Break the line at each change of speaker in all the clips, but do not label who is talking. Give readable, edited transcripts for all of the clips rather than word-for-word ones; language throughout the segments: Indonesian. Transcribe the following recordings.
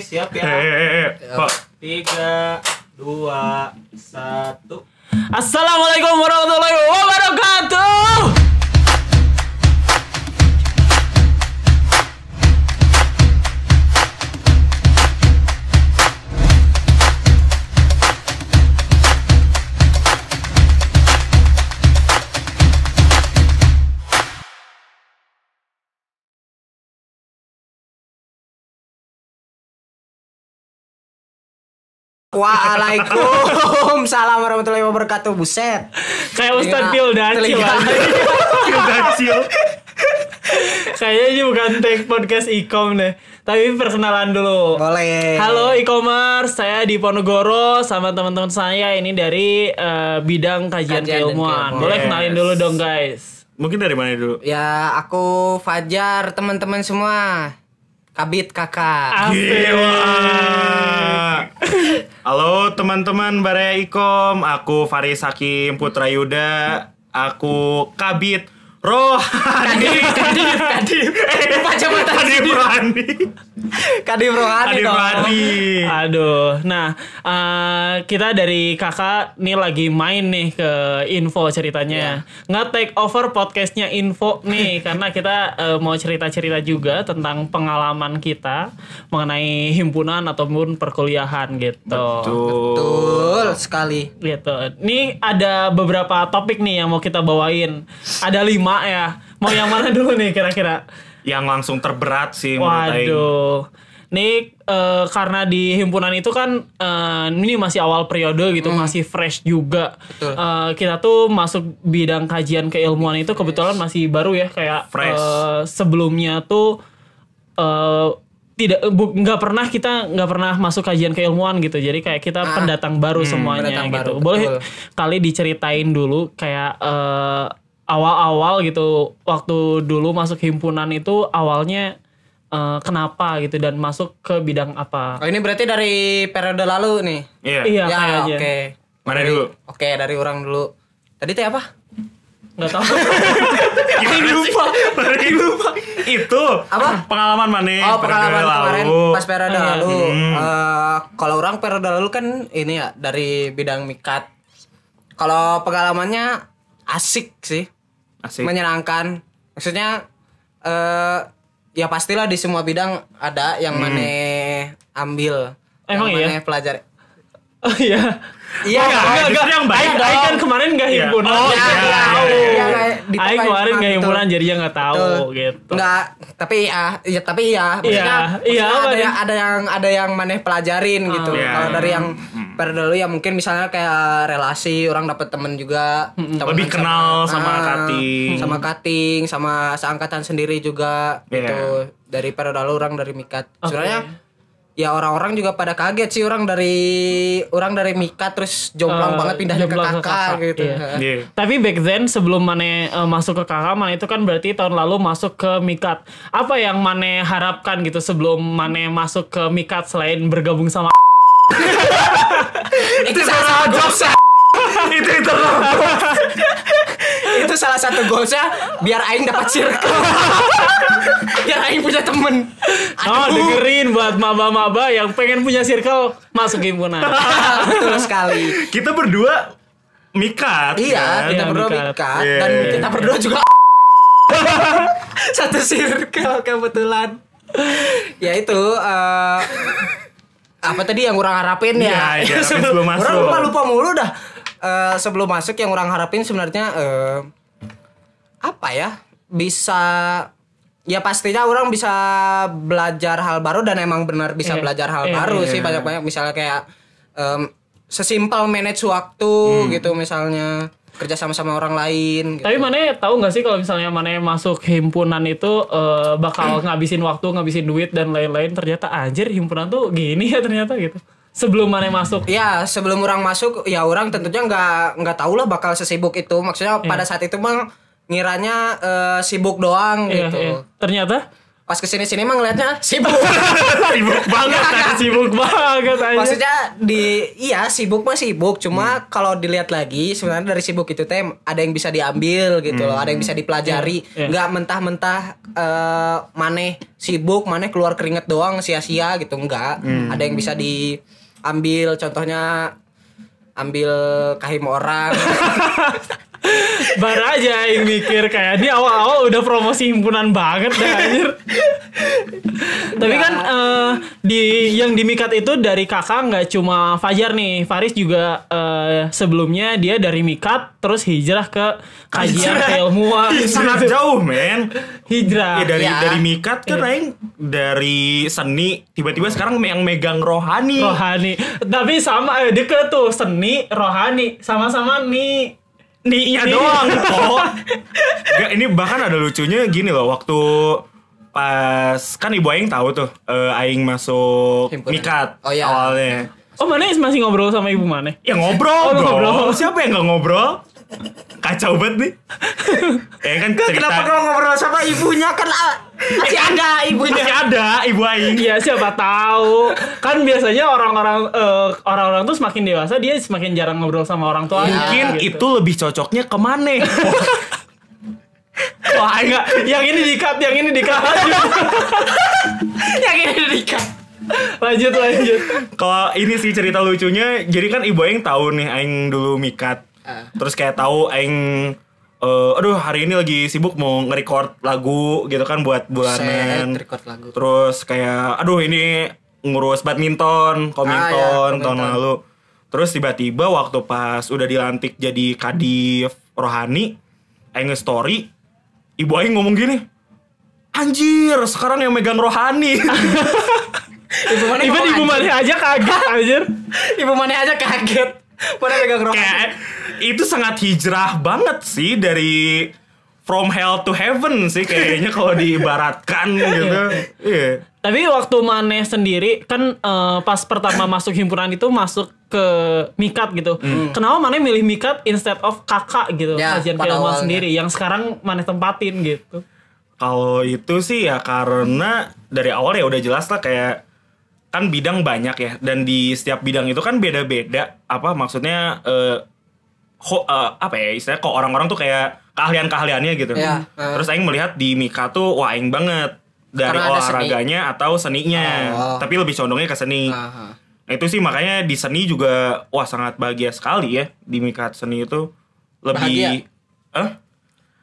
siap ya.
Pak.
3, 2, 1.
Assalamualaikum warahmatullahi wabarakatuh.
Waalaikumsalam warahmatullahi wabarakatuh. Buset.
Kayak Ustadz Pildacil. Kayaknya ini bukan take podcast Ikom deh. Tapi perkenalan dulu.
Boleh.
Halo e-commerce, saya di Ponorogo sama teman-teman saya ini dari bidang kajian keilmuan. Boleh kenalin dulu dong guys.
Mungkin dari mana dulu?
Ya, aku Fajar, teman-teman semua. Kabit kakak.
Gila. Halo teman-teman Baraya Ikom, aku Faris Hakim Putra Yuda, aku Kabit Rohani.
Kadif. Lupa jabatan
Kadif Rohani.
Kadif Rohani.
Aduh. Nah, kita dari kakak nih lagi main nih ke info ceritanya. Nge-take over podcastnya info nih karena kita mau cerita-cerita juga tentang pengalaman kita mengenai himpunan ataupun perkuliahan gitu.
Betul sekali.
Gitu. Ini ada beberapa topik nih yang mau kita bawain. Ada 5 ya. Mau yang mana dulu nih kira-kira?
Yang langsung terberat sih menurut Aing.
Waduh. Nih karena di himpunan itu kan ini masih awal periode gitu, masih fresh juga. Kita tuh masuk bidang kajian keilmuan itu kebetulan masih baru ya, kayak sebelumnya tuh nggak pernah masuk kajian keilmuan gitu. Jadi kayak kita pendatang baru semuanya gitu.
Baru,
boleh kali diceritain dulu kayak awal-awal gitu, waktu dulu masuk himpunan itu awalnya kenapa gitu dan masuk ke bidang apa?
Oh, ini berarti dari periode lalu nih.
Iya.
Iya
Ya,
kayaknya.
oke.
Mana dulu?
Oke, dari orang dulu. Tadi teh apa?
Nggak tahu.
lupa. Itu
Apa?
pengalaman mana?
Oh, pengalaman kemarin pas periode lalu.
Iya.
Kalau orang periode lalu kan ini ya dari bidang mikat. Kalau pengalamannya asik sih.
Asik.
Menyenangkan. Maksudnya ya pastilah di semua bidang ada yang maneh ambil.
Emang
yang
iya?
maneh pelajari.
Oh iya.
Iya,
justru yang baik
Aing kan kemarin nggak
Iya.
himpunan.
Oh,
jadi
iya,
nggak
iya,
tahu.
iya,
iya.
Aing kemarin nggak
Betul.
himpunan jadinya nggak tahu gitu.
Enggak, tapi iya. Maksudnya
apa nih?
ada yang maneh pelajarin gitu.
Iya.
Kalau dari yang periode dulu ya mungkin misalnya kayak relasi, orang dapat temen juga, temenan
Lebih kenal sama cutting.
sama cutting, sama seangkatan sendiri juga gitu. Dari periode lalu orang dari mikat. Sebenarnya ya orang-orang juga pada kaget sih, orang dari mikat terus jomplang banget pindahnya ke
jomplang ke
kakak gitu.
Iya.
Iya.
Tapi back then sebelum Mane masuk ke kakak, Mane itu kan berarti tahun lalu masuk ke Mikat. Apa yang Mane harapkan gitu sebelum Mane masuk ke Mikat selain bergabung sama
Itu salah satu goalsnya. Itu salah satu goalsnya biar Aing dapat circle. Biar Aing punya temen.
Oh, dengerin buat maba-maba yang pengen punya circle masuk himpunan.
Betul sekali.
Kita berdua mikat.
Iya,
kan?
kita
Iya,
berdua
mikat.
mikat
Iya.
dan kita berdua juga satu circle kebetulan. Ya itu apa tadi yang orang harapin ya?
Iya, sebelum masuk.
Orang lupa mulu dah. Sebelum masuk yang orang harapin sebenarnya apa ya? Bisa ya pastinya orang bisa belajar hal baru dan emang benar bisa belajar hal baru sih, banyak-banyak misalnya kayak sesimpel manage waktu gitu, misalnya kerja sama orang lain gitu.
Tapi Mane tahu nggak sih kalau misalnya Mane masuk himpunan itu bakal ngabisin waktu, ngabisin duit dan lain-lain. Ternyata anjir himpunan tuh gini ya ternyata gitu. Sebelum Mane masuk.
Ya sebelum orang masuk ya orang tentunya nggak tahu lah bakal sesibuk itu. Maksudnya pada saat itu mah ngiranya sibuk doang gitu.
Ternyata
pas kesini-sini mah ngeliatnya sibuk.
Sibuk banget.
Sibuk banget aja.
Maksudnya sibuk mah sibuk, cuma kalau dilihat lagi sebenarnya dari sibuk itu teh ada yang bisa diambil gitu loh, ada yang bisa dipelajari. Nggak mentah-mentah maneh sibuk, maneh keluar keringet doang sia-sia gitu, enggak. Ada yang bisa diambil, contohnya ambil kahim orang.
Baru aja yang mikir kayak ini awal-awal udah promosi himpunan banget dah anjir. Tapi kan yang di Mikat itu dari kakak nggak cuma Fajar nih, Faris juga sebelumnya dia dari Mikat terus hijrah ke kajian keilmuan.
Sangat jauh men.
Hijrah.
Ya dari Mikat kan aing dari seni tiba-tiba sekarang yang megang rohani.
Tapi sama deket tuh seni rohani sama-sama nih.
Nih doang. Gak, ini bahkan ada lucunya gini loh, waktu pas kan ibu aing tahu tuh aing masuk
Himpunan.
Mikat awalnya.
Oh, mana masih ngobrol sama ibu mana?
Ya ngobrol,
ngobrol.
Siapa yang gak ngobrol? Kacau banget nih. Kan cerita.
Kenapa kalau ngobrol sama ibunya kan masih ada ibunya.
Masih ada ibu aing.
Iya, siapa tahu. Kan biasanya orang-orang tuh semakin dewasa dia semakin jarang ngobrol sama orang tua.
Mungkin
gitu.
itu lebih cocoknya ke Mane.
Wah, enggak. Yang ini di-cut. Yang ini di-cut. Lanjut.
Kalau ini sih cerita lucunya, jadi kan ibu aing tahu nih aing dulu Mikat. Terus kayak tahu aing aduh hari ini lagi sibuk mau nge-record lagu gitu kan buat bulanan.
Record lagu.
Terus kayak aduh ini ngurus badminton, kominton tahun lalu. Terus tiba-tiba waktu pas udah dilantik jadi kadif rohani, aing nge-story, ibu aing ngomong gini, anjir sekarang yang megang rohani.
Ibu Mane aja kaget anjir.
Ibu mana aja kaget. Mana megang rohani.
Kayak itu sangat hijrah banget sih, dari from hell to heaven sih kayaknya kalau diibaratkan gitu. Iya.
Tapi waktu Mane sendiri kan pas pertama masuk himpunan itu masuk ke Mikat gitu. Kenapa Mane milih Mikat instead of kakak gitu?
Ya,
Kajian
pada
keilmuan
awalnya.
sendiri yang sekarang Mane tempatin gitu.
Kalau itu sih ya karena dari awal ya udah jelas lah, kayak kan bidang banyak ya, dan di setiap bidang itu kan beda-beda, apa maksudnya apa ya istilahnya, kok orang-orang tuh kayak keahlian-keahliannya gitu.
Ya,
Terus aing melihat di Mika tuh wah aing banget dari
Karena ada
olahraganya atau seninya, tapi lebih condongnya ke seni. Nah, itu sih makanya di seni juga wah sangat bahagia sekali ya di Mika seni itu lebih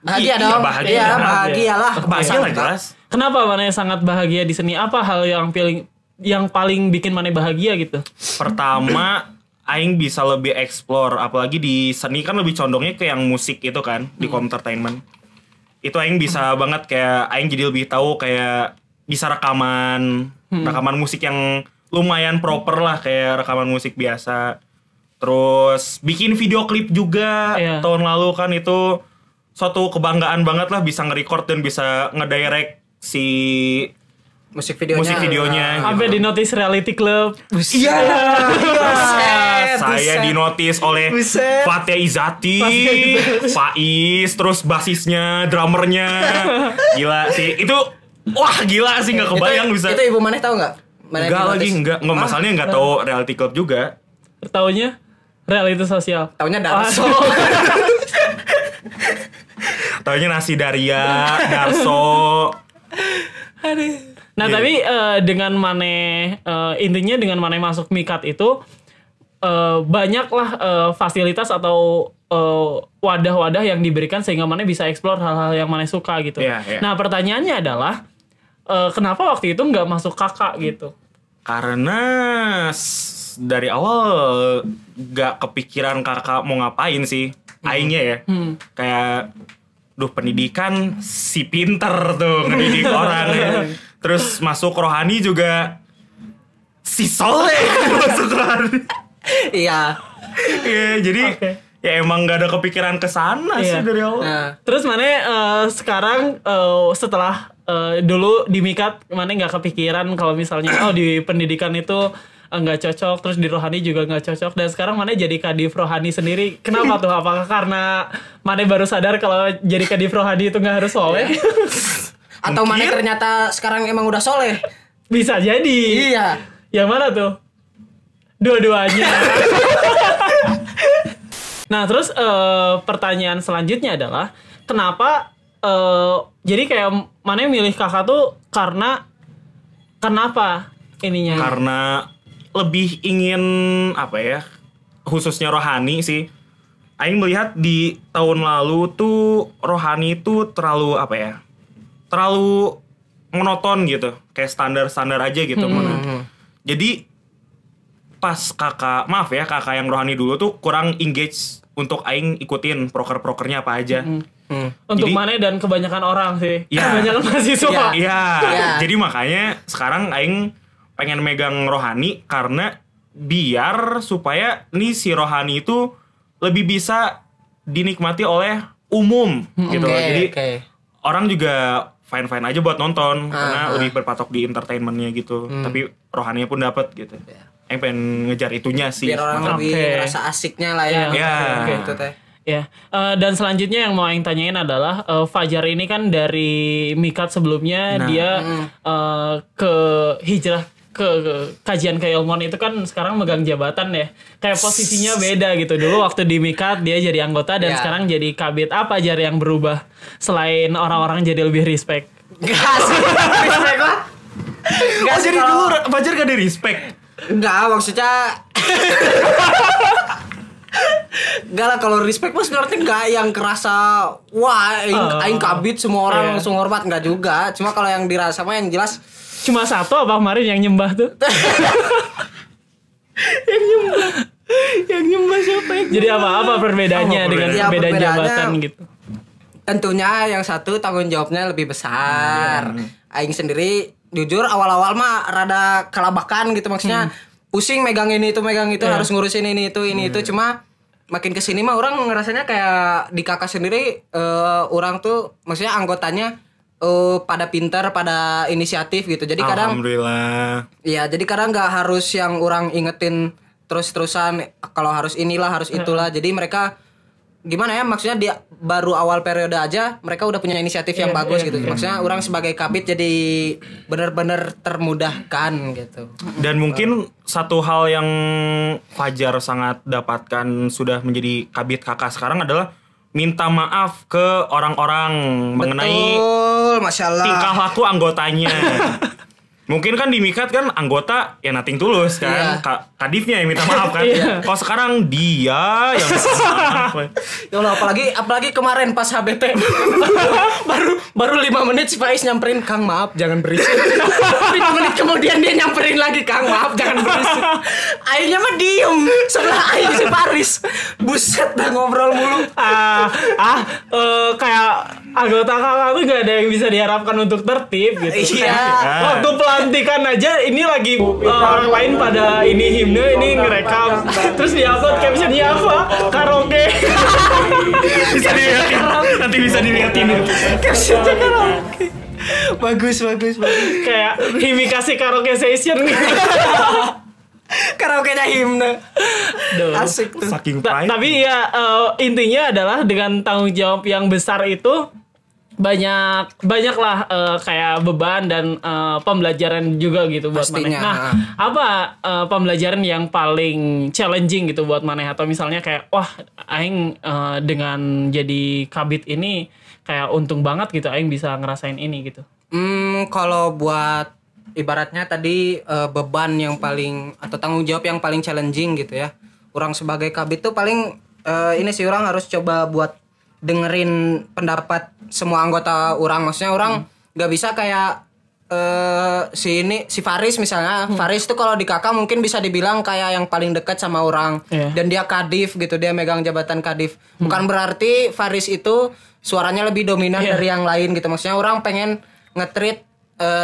Bahagia
Iya,
dong.
bahagia.
Iya,
Bahagia.
bahagia lah.
bahagia lah jelas.
Kenapa Mane sangat bahagia di seni? Apa hal yang paling bikin Mane bahagia gitu?
Pertama, aing bisa lebih explore, apalagi di seni kan lebih condongnya ke yang musik itu kan, di entertainment. Itu aing bisa banget kayak aing jadi lebih tahu kayak bisa rekaman musik yang lumayan proper lah, kayak rekaman musik biasa. Terus bikin video klip juga. Tahun lalu kan itu suatu kebanggaan banget lah bisa nge-record dan bisa ngedirect si
musik videonya.
Sampai di notice reality club.
Iya. Saya dinotis oleh Fatih Izati, Faiz, terus basisnya, drummernya. Gila sih. Itu wah gila sih, nggak kebayang bisa.
Itu ibu Maneh tahu nggak?
Enggak masalahnya nggak tahu reality club juga.
Taunya reality sosial.
Taunya Darso.
Taunya Nasi Daria, Darso.
Nah tapi dengan Mane intinya dengan Mane masuk Mikat itu banyaklah fasilitas atau wadah-wadah yang diberikan sehingga Mane bisa explore hal-hal yang Mane suka gitu. Nah pertanyaannya adalah kenapa waktu itu nggak masuk kakak gitu?
Karena dari awal gak kepikiran kakak mau ngapain sih. Aingnya ya. Kayak pendidikan si pinter tuh ngedidik orang ya. Terus masuk rohani juga si soleh masuk rohani.
Iya.
Iya, jadi ya emang gak ada kepikiran ke sana sih dari awal.
Terus Mane sekarang setelah dulu di Mikat Mane nggak kepikiran kalau misalnya di pendidikan itu nggak cocok, terus di rohani juga nggak cocok, dan sekarang Mane jadi kadif rohani sendiri. Kenapa tuh? Apakah karena Mane baru sadar kalau jadi kadif rohani itu nggak harus soleh?
Atau Mane ternyata sekarang emang udah soleh?
Bisa jadi.
Iya.
Yang mana tuh? Dua-duanya. Nah terus pertanyaan selanjutnya adalah kenapa jadi kayak mana milih kakak tuh karena kenapa ininya?
Karena lebih ingin apa ya, khususnya rohani sih. Aing melihat di tahun lalu tuh rohani itu terlalu apa ya, terlalu monoton gitu, kayak standar-standar aja gitu. Jadi pas kakak yang rohani dulu tuh kurang engage untuk aing ikutin proker-prokernya apa aja.
Untuk
Jadi-
mana dan kebanyakan orang sih.
Ya.
Kebanyakan mahasiswa.
Iya.
Iya.
Jadi makanya sekarang aing pengen megang rohani karena biar supaya nih si rohani itu lebih bisa dinikmati oleh umum gitu.
Oke,
Jadi
oke.
orang juga fine-fine aja buat nonton karena
Ah.
lebih berpatok di entertainmentnya gitu. Tapi rohaninya pun dapat gitu. Aing pengen ngejar itunya sih.
Biar orang
Makanya-
lebih
Oke.
ngerasa asiknya lah ya.
Iya.
Oke, itu teh.
Ya, dan selanjutnya yang mau Aing tanyain adalah Fajar ini kan dari Mikat sebelumnya dia ke hijrah ke kajian keilmuan itu kan sekarang megang jabatan ya. Kayak posisinya beda gitu. Dulu waktu di Mikat dia jadi anggota dan
Ya.
sekarang jadi kabit. Apa Jar yang berubah selain orang-orang jadi lebih respect?
Enggak sih. Respect lah. Enggak sih
Jadi
kalau-
dulu Fajar gak ada respect.
Enggak, maksudnya enggak lah, kalau respect mas sebenarnya enggak yang kerasa wah aing kabit semua orang
Iya.
langsung hormat, enggak juga. Cuma kalau yang dirasa mah yang jelas
Cuma satu apa kemarin yang nyembah tuh? Yang nyembah siapa ya? Jadi apa perbedaannya
Apa
dengan
perbedaannya?
beda
Ya, perbedaannya-
jabatan gitu?
tentunya yang satu tanggung jawabnya lebih besar. Aing sendiri jujur awal-awal mah rada kelabakan gitu, maksudnya pusing megang ini itu harus ngurusin ini itu. Cuma makin kesini mah orang ngerasanya kayak di kakak sendiri orang tuh maksudnya anggotanya pada pintar, pada inisiatif gitu. Jadi kadang
Alhamdulillah.
iya, jadi kadang nggak harus yang orang ingetin terus-terusan kalau harus inilah harus itulah. Jadi mereka gimana ya, maksudnya dia baru awal periode aja mereka udah punya inisiatif yang bagus gitu. Maksudnya orang sebagai kabit jadi bener-bener termudahkan gitu.
Dan mungkin satu hal yang Fajar sangat dapatkan sudah menjadi kabit kakak sekarang adalah minta maaf ke orang-orang mengenai
Betul, Masya Allah.
tingkah laku anggotanya. Mungkin kan di Mikat kan anggota ya nothing tulus kan,
Iya.
kadifnya yang minta maaf kan.
Iya.
Kalau sekarang dia yang minta maaf.
Ya Allah, apalagi kemarin pas HBT baru 5 menit si Faiz nyamperin, Kang maaf jangan berisik. 5 menit kemudian dia nyamperin lagi, Kang maaf jangan berisik. Akhirnya mah diem sebelah Aing si Faris. Buset dah ngobrol mulu.
Kayak anggota kakak tuh gak ada yang bisa diharapkan untuk tertib gitu.
Iya.
Waktu pelantikan aja ini lagi orang lain pada ini himne, ini ngerekam. Terus diupload captionnya apa? Karaoke.
Bisa dilihatin, nanti bisa dilihatin.
Captionnya karaoke. Bagus.
Kayak Himi kasih karaoke session gitu.
Karaoke-nya himne.
Duh.
Asik tuh.
Saking
Ta-
pride.
tapi ya intinya adalah dengan tanggung jawab yang besar itu banyak lah kayak beban dan pembelajaran juga gitu buat Maneh.
Pastinya.
Nah, apa pembelajaran yang paling challenging gitu buat Maneh, atau misalnya kayak wah aing dengan jadi kabit ini kayak untung banget gitu aing bisa ngerasain ini gitu.
Kalau buat ibaratnya tadi beban yang paling atau tanggung jawab yang paling challenging gitu ya. Orang sebagai kabit tuh paling ini sih orang harus coba buat dengerin pendapat semua anggota orang. Maksudnya orang nggak bisa kayak si Faris misalnya. Faris tuh kalau di kakak mungkin bisa dibilang kayak yang paling dekat sama orang.
Iya.
Dan dia kadif gitu, dia megang jabatan kadif. Bukan berarti Faris itu suaranya lebih dominan
Iya.
dari yang lain gitu. Maksudnya orang pengen nge-treat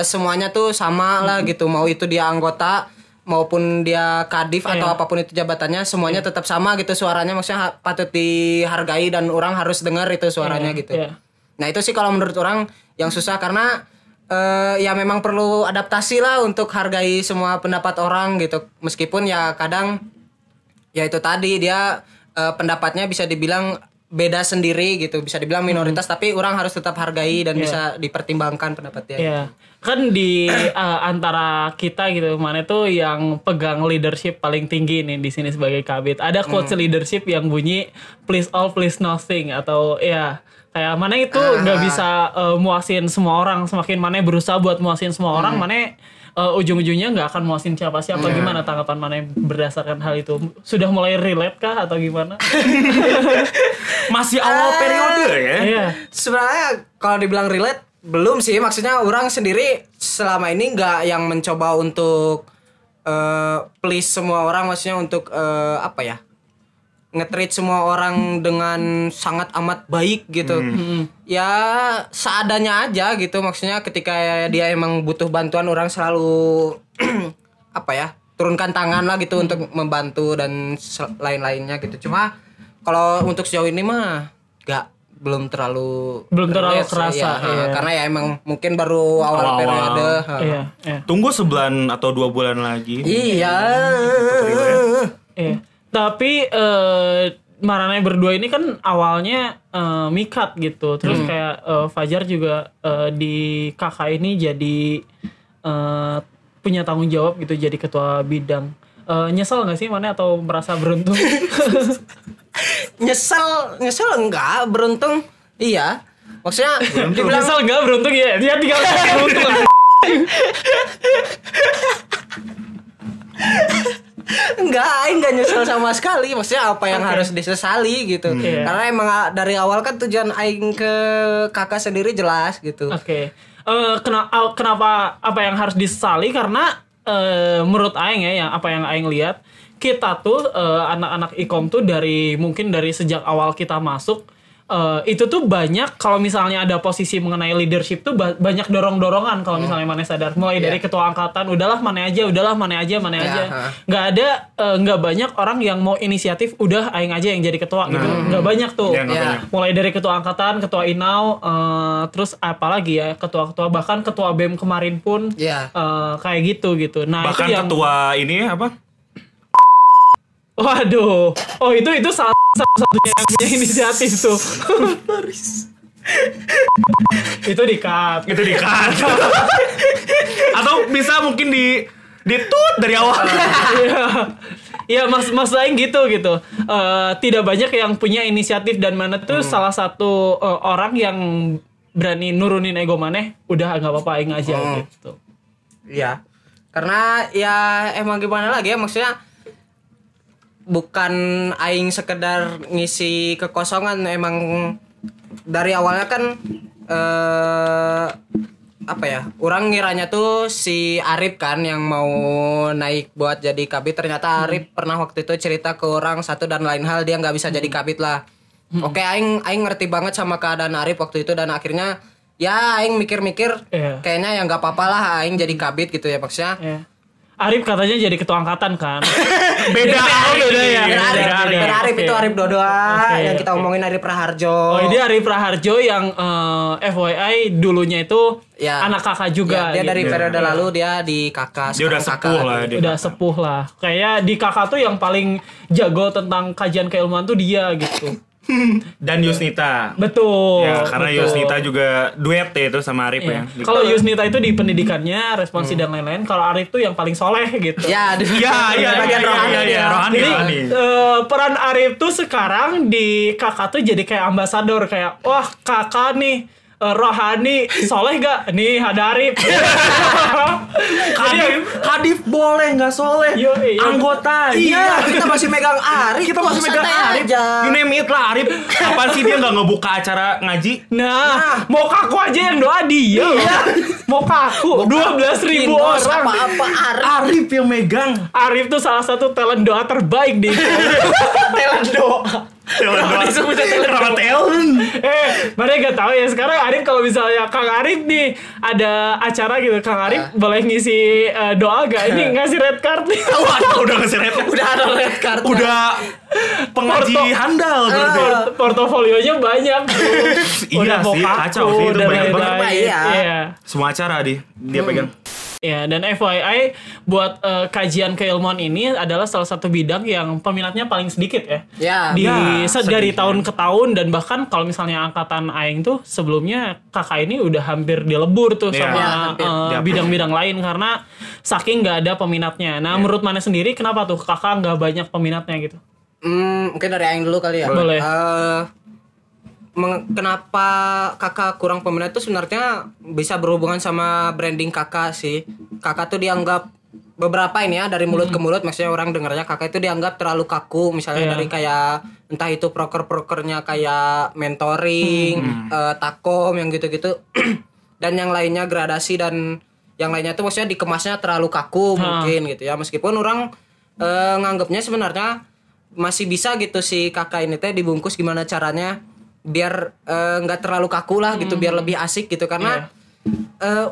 semuanya tuh sama lah gitu. Mau itu dia anggota maupun dia kadif atau
Iya.
apapun itu jabatannya, semuanya tetap sama gitu suaranya. Maksudnya patut dihargai dan orang harus dengar itu suaranya gitu.
Iya.
Nah itu sih kalau menurut orang yang susah, karena ya memang perlu adaptasi lah untuk hargai semua pendapat orang gitu. Meskipun ya kadang ya itu tadi dia pendapatnya bisa dibilang beda sendiri gitu, bisa dibilang minoritas tapi orang harus tetap hargai dan bisa dipertimbangkan pendapatnya.
Iya. Kan di antara kita gitu, mana tuh yang pegang leadership paling tinggi nih di sini sebagai kabit. Ada quotes leadership yang bunyi please all please nothing, atau ya kayak mana itu nggak bisa muasin semua orang. Semakin mana berusaha buat muasin semua orang, mana ujung-ujungnya nggak akan muasin siapa-siapa. Gimana tanggapan mana berdasarkan hal itu? Sudah mulai relate kah atau gimana?
Masih awal periode ya.
Iya.
Sebenarnya kalau dibilang relate belum sih, maksudnya orang sendiri selama ini nggak yang mencoba untuk please semua orang, maksudnya untuk apa ya, nge-treat semua orang dengan sangat amat baik gitu. Ya seadanya aja gitu, maksudnya ketika dia emang butuh bantuan orang selalu apa ya, turunkan tangan lah gitu untuk membantu dan lain-lainnya gitu. Cuma kalau untuk sejauh ini mah belum terlalu
kerasa
ya, karena ya emang mungkin baru awal periode.
Iya.
Tunggu sebulan atau 2 bulan lagi.
Iya.
Iya. Tapi Marane berdua ini kan awalnya mikat gitu. Terus kayak Fajar juga di kakak ini jadi punya tanggung jawab gitu, jadi ketua bidang. Nyesel gak sih Mane atau merasa beruntung?
Nyesel enggak, beruntung. Iya. Maksudnya dibilang
Nyesel enggak, beruntung ya. Dia tinggal beruntung.
enggak nyesel sama sekali. Maksudnya apa yang harus disesali gitu. Karena emang dari awal kan tujuan aing ke kakak sendiri jelas gitu.
Oke. Kenapa apa yang harus disesali? Karena menurut aing ya, apa yang aing lihat, kita tuh anak-anak ikom tuh mungkin dari sejak awal kita masuk itu tuh banyak, kalau misalnya ada posisi mengenai leadership tuh banyak dorong-dorongan kalau misalnya Mane sadar, mulai dari ketua angkatan udahlah Mane aja nggak banyak orang yang mau inisiatif udah aing aja yang jadi ketua gitu, nggak banyak tuh. Mulai dari ketua angkatan, ketua inau, terus apalagi ya ketua-ketua, bahkan ketua BEM kemarin pun kayak gitu. Nah
bahkan
itu yang,
ketua ini apa?
Waduh, itu salah satunya yang punya inisiatif tuh. Itu di-cut.
Atau bisa mungkin ditut dari awal.
Iya, maksud aing gitu. Tidak banyak yang punya inisiatif, dan Mana tuh salah satu orang yang berani nurunin ego Maneh, udah nggak apa-apa aing aja gitu.
Iya. Karena ya emang gimana lagi ya, maksudnya bukan aing sekedar ngisi kekosongan, emang dari awalnya kan apa ya, orang ngiranya tuh si Arif kan yang mau naik buat jadi kabit. Ternyata Arif pernah waktu itu cerita ke orang satu dan lain hal, dia nggak bisa jadi kabit lah. Oke, aing ngerti banget sama keadaan Arif waktu itu, dan akhirnya ya aing mikir-mikir kayaknya ya nggak apa-apa lah aing jadi kabit gitu ya, maksudnya.
Arif katanya jadi ketua angkatan kan.
Beda
ya.
Arif itu Arif Dodoa yang kita omongin, Arif Praharjo.
Oh, ini Arif Praharjo yang FYI dulunya itu anak kakak juga.
Dia dari periode lalu dia di kakak.
Dia udah sepuh lah.
Udah sepuh lah. Kayak di kakak tuh yang paling jago tentang kajian keilmuan tuh dia gitu.
Dan Yusnita.
Betul.
Ya, karena Yusnita juga duet ya itu sama Arif ya.
Kalau Yusnita itu di pendidikannya, responsi dan lain-lain. Kalau Arif tuh yang paling soleh gitu.
Iya,
bagian rohani.
Peran Arif tuh sekarang di kakak tuh jadi kayak ambasador, kayak wah kakak nih rohani, soleh gak? Nih ada Arif.
Kadif boleh nggak soleh? Anggota.
Iya, kita masih megang Arif.
You name it lah Arif. Kapan sih dia nggak ngebuka acara ngaji?
Nah, mau kaku aja yang doa dia. Mau kaku 12.000 orang.
Apa
Arif yang megang.
Arif tuh salah satu talent doa terbaik di
talent doa.
Mana gak tahu ya sekarang Arif, kalau misalnya Kang Arif nih ada acara gitu, Kang Arif boleh ngisi doa gak? Ini ngasih red card nih.
Udah ngasih red card.
Udah ada red card.
Udah pengaji handal berarti.
Portofolionya banyak.
Iya sih, kacau sih itu, banyak banget.
Iya.
Semua acara dia pegang.
Ya, dan FYI buat kajian keilmuan ini adalah salah satu bidang yang peminatnya paling sedikit ya.
Ya,
Dari tahun ke tahun, dan bahkan kalau misalnya angkatan aing tuh sebelumnya kakak ini udah hampir dilebur tuh
Iya,
sama
hampir.
bidang-bidang lain karena saking nggak ada peminatnya. Nah, menurut mana sendiri kenapa tuh kakak nggak banyak peminatnya gitu?
Mungkin dari aing dulu kali ya.
Boleh.
Kenapa kakak kurang peminat itu sebenarnya bisa berhubungan sama branding kakak sih. Kakak tuh dianggap beberapa ini ya dari mulut ke mulut, maksudnya orang dengarnya kakak itu dianggap terlalu kaku, misalnya
Iya.
dari kayak entah itu proker-prokernya kayak mentoring, takom yang gitu-gitu dan yang lainnya gradasi dan yang lainnya tuh maksudnya dikemasnya terlalu kaku mungkin gitu ya. Meskipun orang nganggapnya sebenarnya masih bisa gitu si kakak ini teh dibungkus gimana caranya biar nggak terlalu kaku lah gitu, biar lebih asik gitu karena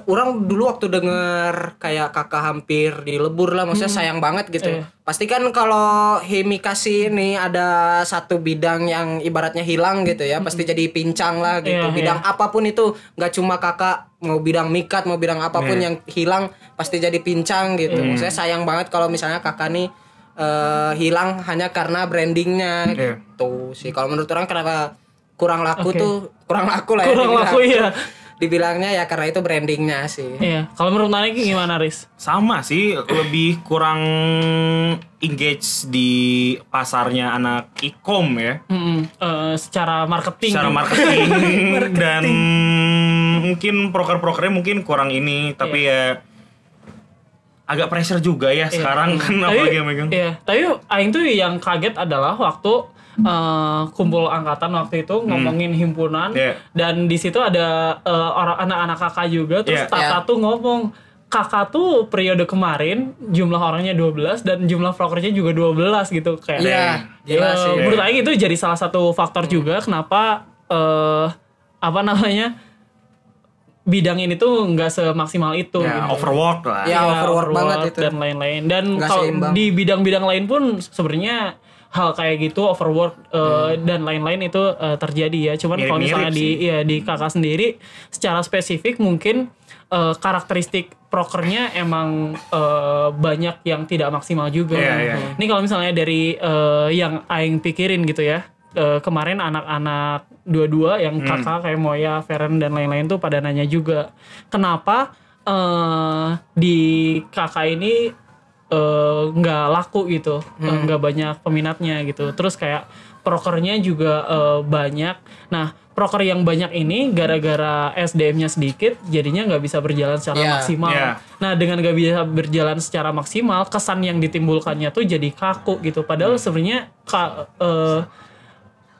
orang dulu waktu denger kayak kakak hampir dilebur lah, maksudnya sayang banget gitu. Pasti kan kalau Himikasi ini ada satu bidang yang ibaratnya hilang gitu ya, pasti jadi pincang lah gitu. Bidang apapun itu, nggak cuma kakak, mau bidang mikat, mau bidang apapun yang hilang pasti jadi pincang gitu. Maksudnya sayang banget kalau misalnya kakak nih hilang hanya karena brandingnya gitu sih. Kalau menurut orang kenapa kurang laku tuh kurang laku lah ya.
Kurang laku ya.
Dibilangnya ya karena itu brandingnya sih.
Iya. Kalau menurut mana gimana, Riz?
Sama sih, lebih kurang engage di pasarnya anak e-com ya.
Secara marketing.
Secara marketing dan mungkin proker-prokernya mungkin kurang ini, tapi ya agak pressure juga ya sekarang kan apalagi yang megang.
Iya, tapi aing tuh yang kaget adalah waktu kumpul angkatan waktu itu ngomongin himpunan dan di situ ada orang anak-anak kakak juga, terus Tata tuh ngomong kakak tuh periode kemarin jumlah orangnya 12 dan jumlah prokernya juga 12 gitu kayak.
Jelas sih.
Menurut aing itu jadi salah satu faktor juga kenapa bidang ini tuh nggak semaksimal itu gitu.
Overwork lah.
Ya, overwork banget itu.
Dan lain-lain. Dan
Nggak
kalau
seimbang.
di bidang-bidang lain pun sebenarnya hal kayak gitu overwork dan lain-lain itu terjadi ya. Cuman kalau misalnya di kakak sendiri secara spesifik mungkin karakteristik prokernya emang banyak yang tidak maksimal juga. Ini kalau misalnya dari yang aing pikirin gitu ya. Kemarin anak-anak dua-dua yang kakak kayak Moya, Feren dan lain-lain tuh pada nanya juga kenapa di kakak ini nggak laku gitu, nggak banyak peminatnya gitu. Terus kayak prokernya juga banyak. Nah proker yang banyak ini gara-gara SDM-nya sedikit jadinya nggak bisa berjalan secara maksimal. Nah dengan nggak bisa berjalan secara maksimal kesan yang ditimbulkannya tuh jadi kaku gitu. Padahal sebenarnya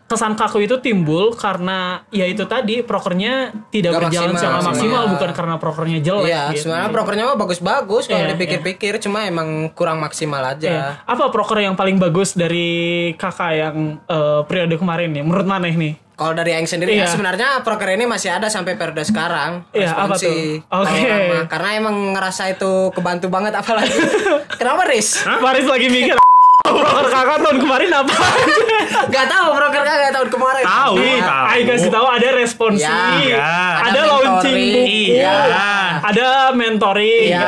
kesan kaku itu timbul karena ya itu tadi prokernya tidak
Gak
berjalan secara maksimal,
iya.
bukan karena prokernya jelek.
Iya,
gitu.
sebenarnya prokernya mah bagus-bagus kalau
Iya,
dipikir-pikir, cuma emang kurang maksimal aja.
Iya. Apa proker yang paling bagus dari kakak yang periode kemarin nih? Menurut Maneh nih?
Kalau dari Aing sendiri ya sebenarnya proker ini masih ada sampai periode sekarang.
Iya, apa tuh? Oke.
Karena emang ngerasa itu kebantu banget apalagi. Kenapa Riz?
Paris lagi mikir proker kakak tahun kemarin apa?
Gak tahu proker kagak tahun kemarin.
Tahu.
Aing kasih tahu ada responsi,
Iya.
ada
Ada
launching
mentoring.
buku,
Iya.
ada mentoring,
Iya.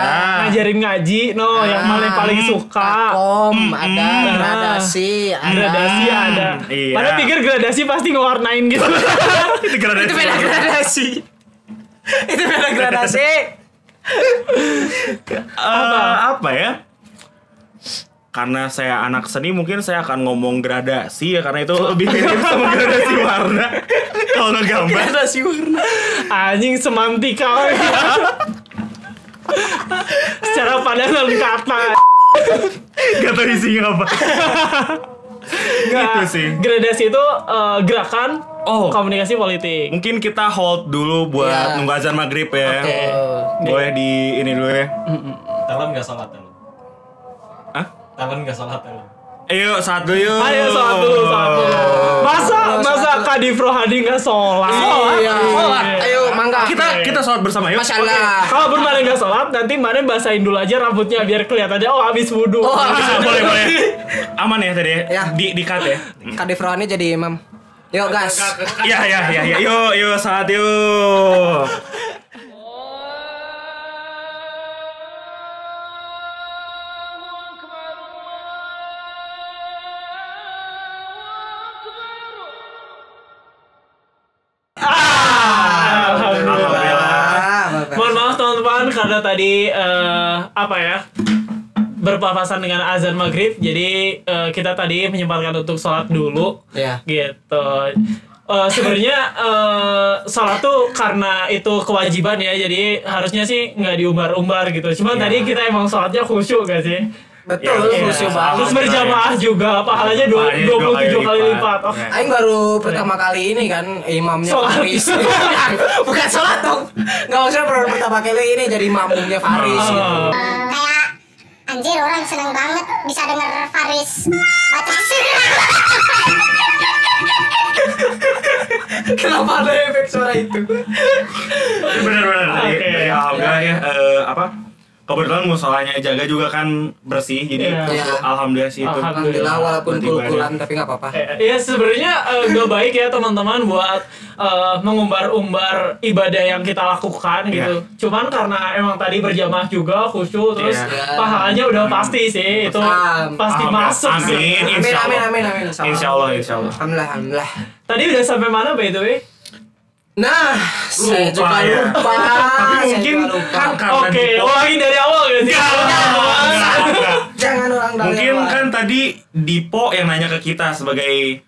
ngajarin ngaji, yang paling suka.
Takom, ada gradasi,
Gradasi ada.
Iya.
Padahal pikir gradasi pasti ngewarnain gitu.
Itu gradasi.
Itu beda gradasi. Itu beda gradasi.
Apa ya? Karena saya anak seni mungkin saya akan ngomong gradasi ya karena itu lebih mirip sama gradasi warna. Kalau ngegambar
Gradasi warna.
Anjing semantika. Secara pandangan kata.
gak tahu isinya apa. Gitu sih.
Gradasi itu gerakan komunikasi politik.
Mungkin kita hold dulu buat nunggu azan maghrib ya. Boleh di ini dulu ya.
Talon nggak sholat talon.
Hah?
Talon nggak sholat talon.
Ayo saat dulu yuk.
Ayo sholat dulu. Masa Kadif Rohadi nggak sholat?
Iya, sholat. Ayo mangga.
Kita sholat bersama yuk.
Masya Allah.
Kalau pun Mane nggak sholat, nanti Mane basahin dulu aja rambutnya biar kelihatannya habis wudhu.
Boleh. Aman ya tadi ya.
Ya.
Di cut ya.
Kadif Rohani jadi imam. Yuk gas.
Ya. Yuk saat yuk.
Cuman karena tadi apa ya? Berpapasan dengan azan maghrib, jadi kita tadi menyempatkan untuk sholat dulu,
Iya.
gitu. Sebenarnya sholat tuh karena itu kewajiban ya, jadi harusnya sih nggak diumbar-umbar gitu. Cuman tadi kita emang sholatnya khusyuk gak sih?
Betul,
Iya.
khusyuk banget.
Terus berjamaah juga, pahalanya 27 kali lipat. Oh.
Aing baru pertama kali ini kan imamnya
Sholat.
Faris. Bukan sholat dong. Enggak usah baru pertama kali ini jadi makmumnya Faris gitu.
Kayak anjir orang seneng banget bisa denger Faris baca surah.
Kenapa ada efek suara itu?
Bener-bener
Oke.
dari alhamdulillah ya apa kebetulan musolanya jaga juga kan bersih jadi
Iya.
alhamdulillah sih itu.
Alhamdulillah walaupun
Buat ibadah.
kul-kulan tapi nggak apa-apa.
Ya sebenarnya gak baik ya teman-teman buat mengumbar-umbar ibadah yang kita lakukan gitu. Cuman karena emang tadi berjamaah juga khusyuk terus
Iya.
pahalanya udah pasti sih itu pasti masuk sih.
Amin.
Amin.
Insya Allah.
Alhamdulillah.
Tadi udah sampai mana by the way?
Nah, saya juga
ya.
lupa.
Tapi
Saya
mungkin
juga lupa.
kan karena
Oke,
di-
ulangin dari awal gitu sih.
Jangan ulang dari
mungkin
awal.
kan tadi Dipo yang nanya ke kita sebagai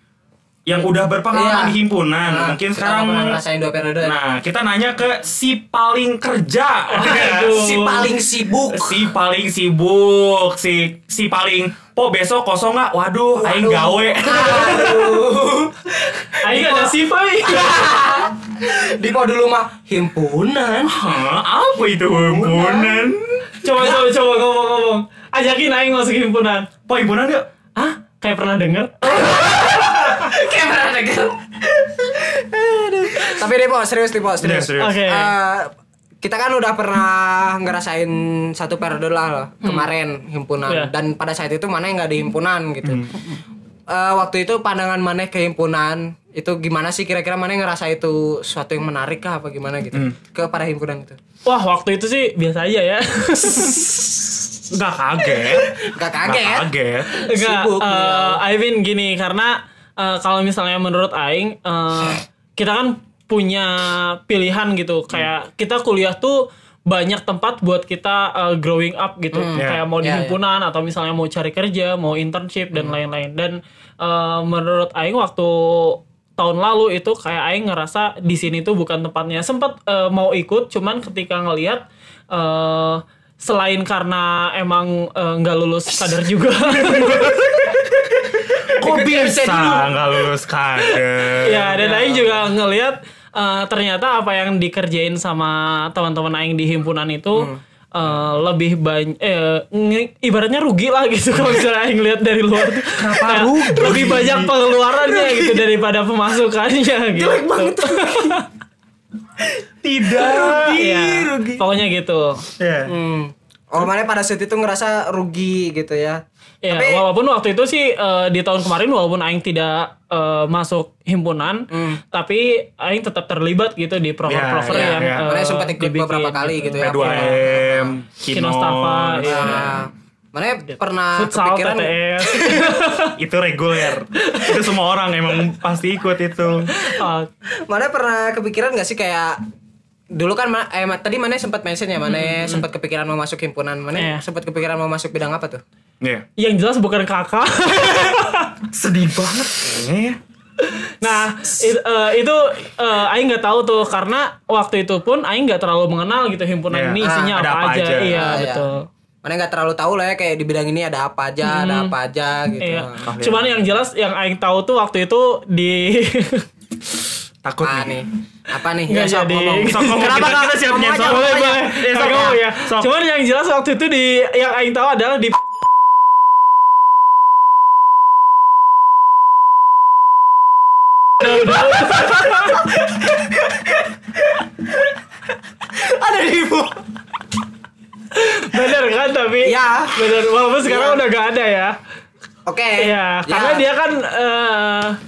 yang udah berpengalaman
Iya.
di himpunan. Mungkin
kita
sekarang
nggak pernah ngerasain 2 periode.
nah kita nanya ke si paling kerja.
Waduh.
Si paling sibuk.
Si paling sibuk, si paling besok kosong nggak? Waduh, aing gawe.
Aduh.
Aing gak ada sifai.
Dipo dulu mah himpunan.
Hah, apa itu himpunan?
Coba ngomong. Ajakin Aing masuk himpunan.
Po himpunan yuk.
Hah? Kayak pernah denger?
Kayak pernah denger. Aduh. Tapi Dipo serius.
Serius.
Oke.
Kita kan udah pernah ngerasain 1 periode lah loh, kemarin himpunan.
Iya.
Dan pada saat itu Maneh nggak di himpunan gitu. Waktu itu pandangan Maneh ke himpunan itu gimana sih, kira-kira Maneh ngerasa itu suatu yang menarik kah apa gimana gitu ke para himpunan itu?
Wah, waktu itu sih biasa aja ya.
Nggak kaget.
Gak kaget.
Kaget.
Enggak,
Sibuk, ya.
I mean gini, karena kalau misalnya menurut Aing, kita kan punya pilihan gitu. Kayak kita kuliah tuh banyak tempat buat kita growing up gitu. Kayak mau di
Ya, ya.
himpunan atau misalnya mau cari kerja, mau internship dan lain-lain. Dan menurut Aing waktu tahun lalu itu kayak Aing ngerasa di sini tuh bukan tempatnya. Sempat mau ikut, cuman ketika ngelihat selain karena emang nggak lulus kadar juga.
Kok bisa nggak lulus kader?
Ya, dan Aing juga ngelihat ternyata apa yang dikerjain sama teman-teman Aing di himpunan itu lebih banyak ibaratnya rugi lah gitu kalau misalnya Aing lihat dari luar tuh. Kayak lebih banyak pengeluarannya gitu daripada pemasukannya gitu.
Tidak.
Iya, pokoknya gitu.
Ya.
Oh, Maneh pada saat itu ngerasa rugi gitu ya.
Ya,
Tapi-
walaupun waktu itu sih di tahun kemarin walaupun Aing tidak masuk himpunan, tapi Aing tetap terlibat gitu di proker-proker
Ya,
yang
ya.
Maneh sempat ikut
dibikin
beberapa kali gitu ya.
P2M,
Kinostafa, iya.
Nah, Maneh pernah
Futsal,
kepikiran
TTS.
itu reguler. Itu semua orang emang pasti ikut itu.
Maneh pernah kepikiran gak sih kayak dulu kan tadi Maneh sempat mention ya, Maneh sempat kepikiran mau masuk himpunan. Maneh
Iya.
sempat kepikiran mau masuk bidang apa tuh?
Iya.
Yang jelas bukan kakak.
Sedih banget kayaknya ya.
Nah, itu Aing nggak tahu tuh karena waktu itu pun Aing nggak terlalu mengenal gitu himpunan
Iya.
ini isinya
Ada
apa
apa
aja.
aja.
Iya,
Ah,
betul.
Maneh nggak terlalu tahu lah ya kayak di bidang ini ada apa aja, ada apa aja gitu.
Iya. Cuman yang jelas yang Aing tahu tuh waktu itu di
Takut
Ah
nih.
nih. Apa nih?
Nggak
sok
jadi.
ngomong.
Sok ngomong,
Kenapa
kita
Kak?
siap
Ngomong
nyensor.
aja,
boleh
ngomong aja.
boleh.
sok
Ngomong
ya.
ya.
Sok.
Cuman yang jelas waktu itu di yang Aing tahu adalah di
Ada di ibu.
bener kan tapi
Iya.
bener walaupun sekarang
Iya.
udah gak ada ya.
Oke.
Iya, karena dia kan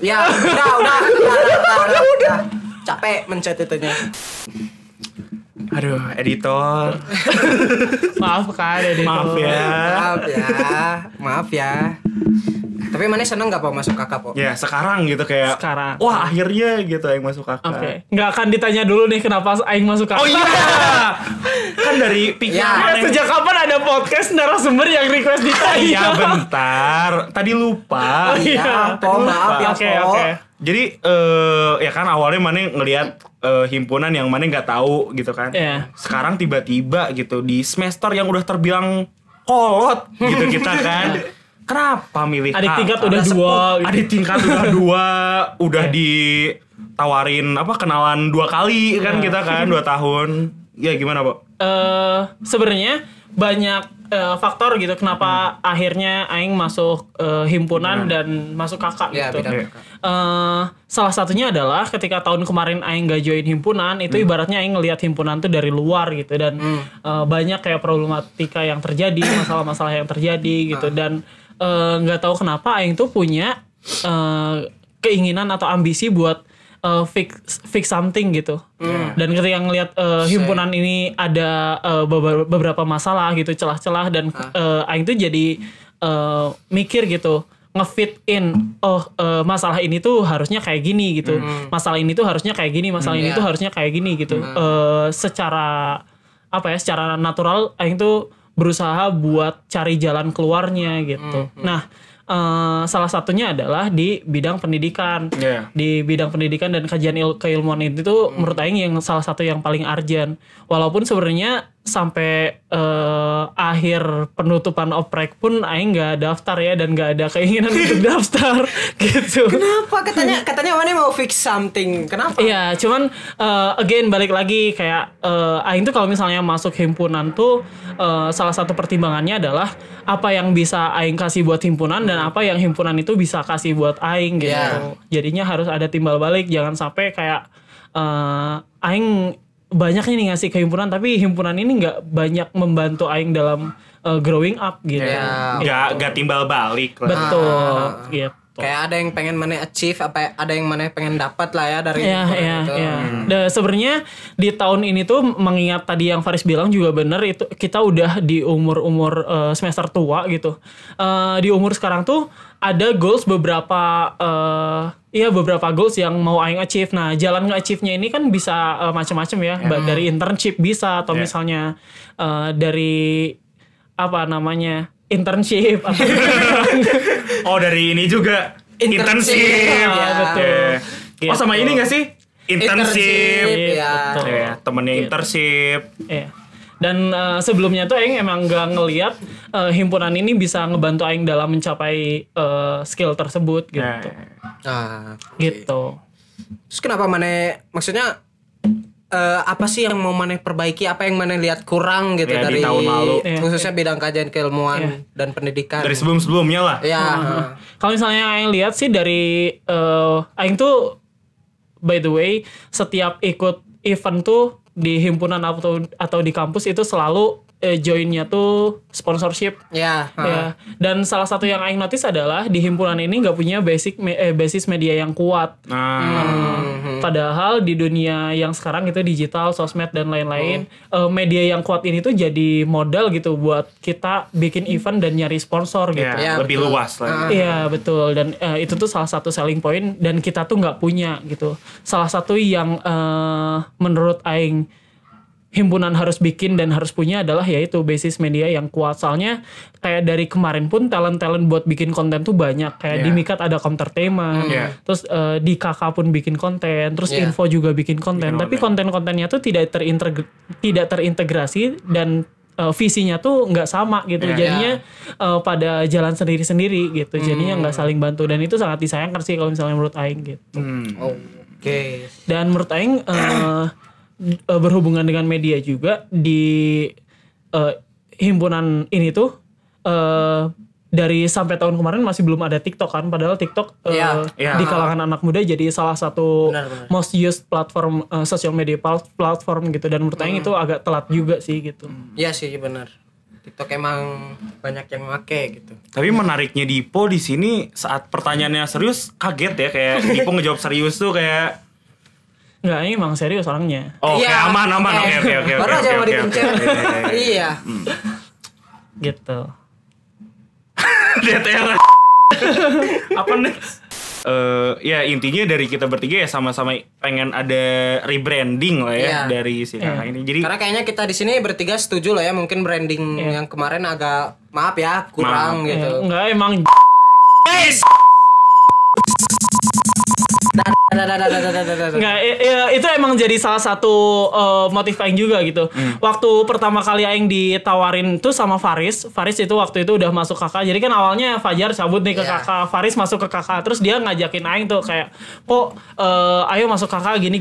Ya, udah. Capek mencet itunya.
Aduh, editor.
maaf kan editor.
Maaf ya.
Maaf ya. Tapi mana seneng gak po masuk kakak po?
Ya sekarang gitu kayak
Sekarang.
wah akhirnya gitu Aing masuk kakak.
Oke. Nggak akan ditanya dulu nih kenapa Aing masuk kakak.
Oh iya. Kan dari
Ya,
pikiran
Sejak kapan ada podcast narasumber yang request ditanya?
Iya bentar. Tadi lupa.
Oh, iya.
Po maaf ya
Oke,
po.
oke.
Jadi ya kan awalnya Mane ngelihat himpunan yang Mane nggak tahu gitu kan.
Iya.
Sekarang tiba-tiba gitu di semester yang udah terbilang kolot gitu kita kan. Kenapa milih
Adik
kakak?
tingkat udah 2 gitu.
Adik tingkat udah 2, udah ditawarin kenalan 2 kali kan kita kan 2 tahun. Ya gimana, Pak?
Sebenarnya banyak faktor gitu kenapa akhirnya Aing masuk himpunan dan masuk kakak
Iya,
gitu.
bidang
Salah satunya adalah ketika tahun kemarin Aing gak join himpunan itu ibaratnya Aing ngelihat himpunan tuh dari luar gitu dan banyak kayak problematika yang terjadi, masalah-masalah yang terjadi gitu dan nggak tahu kenapa Aing tuh punya keinginan atau ambisi buat fix something gitu. Dan ketika ngelihat himpunan ini ada beberapa masalah gitu, celah-celah dan Aing tuh jadi mikir gitu, ngefit in masalah ini tuh harusnya kayak gini gitu. Masalah ini tuh harusnya kayak gini, masalah ini tuh harusnya kayak gini gitu. Secara apa ya? Secara natural Aing tuh berusaha buat cari jalan keluarnya gitu. Nah, salah satunya adalah di bidang pendidikan.
Yeah.
Di bidang pendidikan dan kajian keilmuan itu tuh menurut Aing yang salah satu yang paling urgent. Walaupun sebenarnya sampai akhir penutupan oprek pun Aing nggak daftar ya dan nggak ada keinginan untuk daftar gitu.
Kenapa katanya mana mau fix something? Kenapa?
Iya, cuman again balik lagi kayak Aing tuh kalau misalnya masuk himpunan tuh salah satu pertimbangannya adalah apa yang bisa Aing kasih buat himpunan dan apa yang himpunan itu bisa kasih buat Aing gitu.
Yeah.
Jadinya harus ada timbal balik, jangan sampai kayak Aing banyak nih ngasih ke himpunan tapi himpunan ini nggak banyak membantu Aing dalam growing up gitu.
Yeah.
Gak timbal balik lah.
Betul, gitu.
Kayak ada yang pengen mana achieve, ada yang mana pengen dapat lah ya dari
Iya,
himpunan
iya,
itu.
iya. Dan sebenarnya di tahun ini tuh mengingat tadi yang Faris bilang juga bener itu kita udah di umur semester tua gitu. Di umur sekarang tuh ada goals beberapa goals yang mau Aing achieve. Nah, jalan nge-achieve-nya ini kan bisa macam-macam ya. Dari internship bisa atau misalnya dari apa namanya? Internship atau
Oh dari ini juga internship.
Ya, betul.
Oh sama
Gitu.
ini gak sih? Internship.
ya.
Betul.
Ya, temennya internship.
Iya. Dan sebelumnya tuh Aing emang gak ngeliat himpunan ini bisa ngebantu Aing dalam mencapai skill tersebut gitu.
Nah,
Gitu.
terus kenapa mana maksudnya apa sih yang mau mana perbaiki, apa yang mana lihat kurang gitu
Ya, di
dari
tahun lalu.
khususnya bidang kajian keilmuan dan pendidikan.
Dari sebelum-sebelumnya lah.
Ya.
Kalau misalnya Aing lihat sih dari Aing tuh by the way setiap ikut event tuh di himpunan atau di kampus itu selalu joinnya tuh sponsorship.
Ya.
Ya. Dan salah satu yang Aing notice adalah di himpunan ini nggak punya basis media yang kuat. Padahal di dunia yang sekarang itu digital, sosmed dan lain-lain, media yang kuat ini tuh jadi modal gitu buat kita bikin event dan nyari sponsor gitu.
Ya,
Ya,
lebih
betul.
luas lah.
Iya betul dan itu tuh salah satu selling point dan kita tuh nggak punya gitu. Salah satu yang menurut Aing himpunan harus bikin dan harus punya adalah yaitu basis media yang kuat. Soalnya kayak dari kemarin pun talent buat bikin konten tuh banyak. Kayak di Mikat ada Countertainment, terus di KK pun bikin konten, terus Info juga bikin konten. Tapi konten-kontennya tuh tidak terintegrasi dan visinya tuh nggak sama gitu. Jadinya pada jalan sendiri-sendiri gitu. Jadinya nggak saling bantu dan itu sangat disayangkan sih kalau misalnya menurut Aing gitu.
Oke.
Dan menurut Aing berhubungan dengan media juga di himpunan ini tuh dari sampai tahun kemarin masih belum ada TikTok kan, padahal TikTok di kalangan anak muda jadi salah satu most used platform social media platform gitu dan menurut Aing itu agak telat juga sih gitu.
Iya sih benar. TikTok emang banyak yang make gitu.
Tapi menariknya Dipo di sini saat pertanyaannya serius kaget ya kayak Dipo ngejawab serius tuh kayak
Enggak, ini emang serius orangnya.
oh kayak aman. Oke.
Baru aja mau dipencet. Iya.
Gitu.
DTR. Apa next? Ya intinya dari kita bertiga ya sama-sama pengen ada rebranding lah ya
Iya.
dari si kakak ini. Jadi
Karena kayaknya kita di sini bertiga setuju lah ya, mungkin branding yang kemarin agak maaf ya kurang
Maaf.
gitu.
Enggak emang Nggak, itu emang jadi salah satu motif Aing juga gitu. Waktu pertama kali Aing ditawarin tuh sama Faris itu waktu itu udah masuk kakak. Jadi kan awalnya Fajar cabut nih ke
Iya.
kakak, Faris masuk ke kakak. Terus dia ngajakin Aing tuh kayak, kok ayo masuk kakak gini.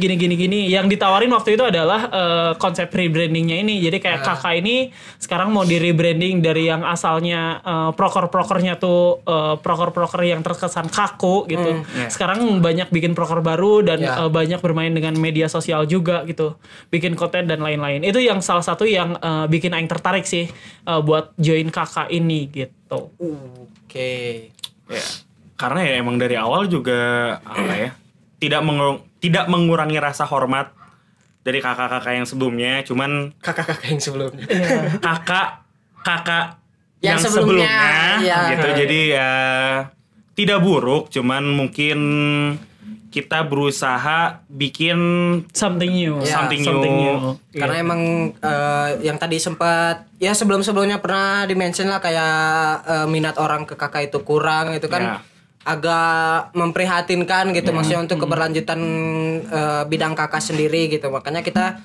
Yang ditawarin waktu itu adalah konsep rebrandingnya ini. Jadi kayak kakak ini sekarang mau di rebranding dari yang asalnya proker-prokernya tuh proker-proker yang terkesan kaku gitu. Sekarang banyak bikin proker baru dan banyak bermain dengan media sosial juga gitu, bikin konten dan lain-lain. Itu yang salah satu yang bikin Aing tertarik sih buat join kakak ini gitu.
Oke.
ya, karena ya emang dari awal juga apa ya, tidak mengurangi rasa hormat dari kakak-kakak yang sebelumnya, cuman
Kakak-kakak yang sebelumnya.
kakak
Yang
yang
sebelumnya,
sebelumnya
ya.
gitu. Jadi ya tidak buruk, cuman mungkin kita berusaha bikin
Something new.
Ya,
something new.
Karena emang yang tadi sempat ya sebelum-sebelumnya pernah di-mention lah kayak minat orang ke kakak itu kurang, itu kan agak memprihatinkan gitu, maksudnya untuk keberlanjutan bidang kakak sendiri gitu. Makanya kita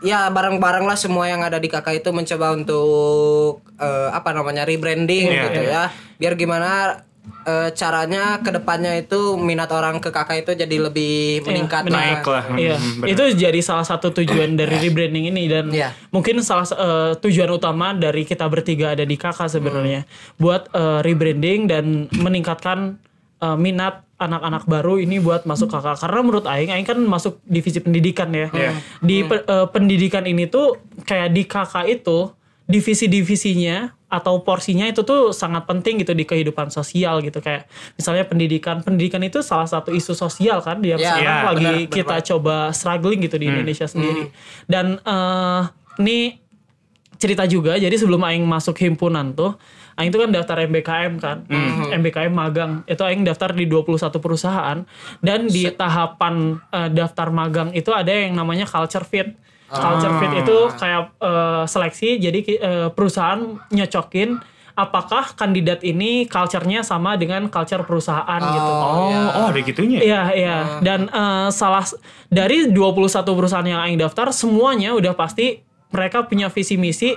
ya bareng-bareng lah semua yang ada di kakak itu mencoba untuk rebranding gitu ya. Biar gimana caranya kedepannya itu minat orang ke kakak itu jadi lebih meningkat
naik lah.
Iya,
Bener.
itu jadi salah satu tujuan dari rebranding ini dan mungkin salah tujuan utama dari kita bertiga ada di kakak sebenarnya buat rebranding dan meningkatkan minat anak-anak baru ini buat masuk kakak. Karena menurut Aing kan masuk divisi pendidikan ya. Di pendidikan ini tuh kayak di kakak itu divisi-divisinya atau porsinya itu tuh sangat penting gitu di kehidupan sosial gitu. Kayak misalnya pendidikan itu salah satu isu sosial kan yang sekarang lagi kita coba struggling gitu di Indonesia sendiri. Dan ini cerita juga, jadi sebelum Aing masuk himpunan tuh Aing tuh kan daftar MBKM kan, MBKM magang. Itu Aing daftar di 21 perusahaan. Dan di tahapan daftar magang itu ada yang namanya culture fit. Culture fit itu kayak seleksi, jadi perusahaan nyocokin apakah kandidat ini culture-nya sama dengan culture perusahaan gitu.
Oh, ada gitunya.
Iya. Dan dari 21 perusahaan yang Aing daftar, semuanya udah pasti mereka punya visi misi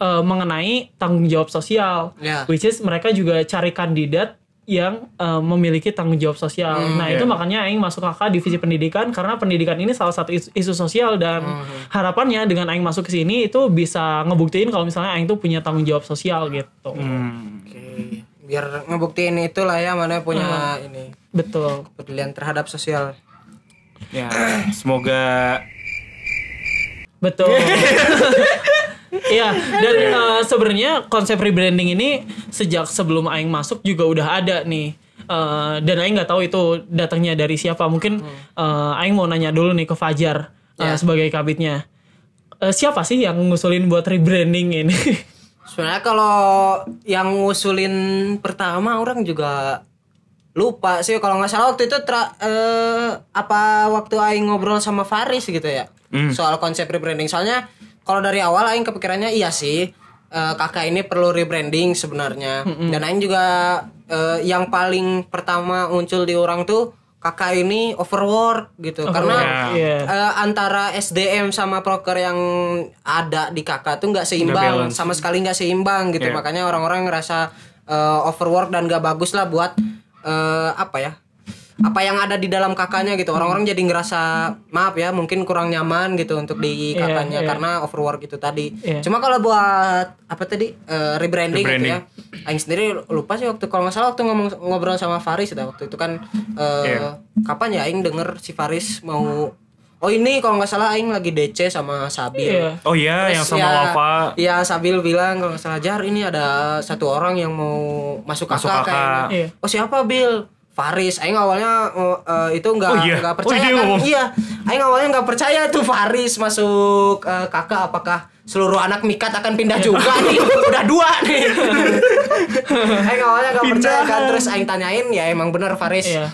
mengenai tanggung jawab sosial, which is mereka juga cari kandidat yang memiliki tanggung jawab sosial. Itu makanya Aing masuk kakak divisi pendidikan, karena pendidikan ini salah satu isu sosial dan harapannya dengan Aing masuk ke sini itu bisa ngebuktiin kalau misalnya Aing tuh punya tanggung jawab sosial gitu.
Oke. Biar ngebuktiin itulah ya mana punya ini.
Betul.
Kepedulian terhadap sosial.
Ya, semoga
Betul. Iya, dan sebenarnya konsep rebranding ini sejak sebelum Aing masuk juga udah ada nih. Dan Aing nggak tahu itu datangnya dari siapa. Mungkin Aing mau nanya dulu nih ke Fajar sebagai kabitnya. Siapa sih yang ngusulin buat rebranding ini?
Sebenarnya kalau yang ngusulin pertama orang juga lupa sih, kalau nggak salah waktu itu waktu Aing ngobrol sama Faris gitu ya soal konsep rebranding. Soalnya kalau dari awal Aing kepikirannya iya sih kakak ini perlu rebranding sebenarnya. Dan Aing juga yang paling pertama muncul di orang tuh kakak ini overwork gitu. Karena antara SDM sama proker yang ada di kakak tuh nggak seimbang, sama sekali nggak seimbang gitu. Makanya orang-orang ngerasa overwork dan nggak bagus lah buat apa yang ada di dalam kakaknya gitu. Orang-orang jadi ngerasa maaf ya mungkin kurang nyaman gitu untuk di kakaknya karena overwork itu tadi. Cuma kalau buat rebranding gitu ya, Aing sendiri lupa sih waktu, kalau nggak salah waktu ngobrol sama Faris waktu itu kan kapan ya Aing denger si Faris mau ini kalau nggak salah Aing lagi DC sama Sabil.
Oh iya, yang sama Wafa.
Iya, Sabil bilang kalau nggak salah, Jar ini ada satu orang yang mau masuk kakak kayaknya. Oh siapa Bil? Faris. Aing awalnya itu nggak percaya kan. Iya, Aing awalnya nggak percaya tuh Faris masuk kakak, apakah seluruh anak Mikat akan pindah juga nih? Udah 2 nih. Aing awalnya gak percaya kan, terus Aing tanyain ya emang bener Faris
Iya.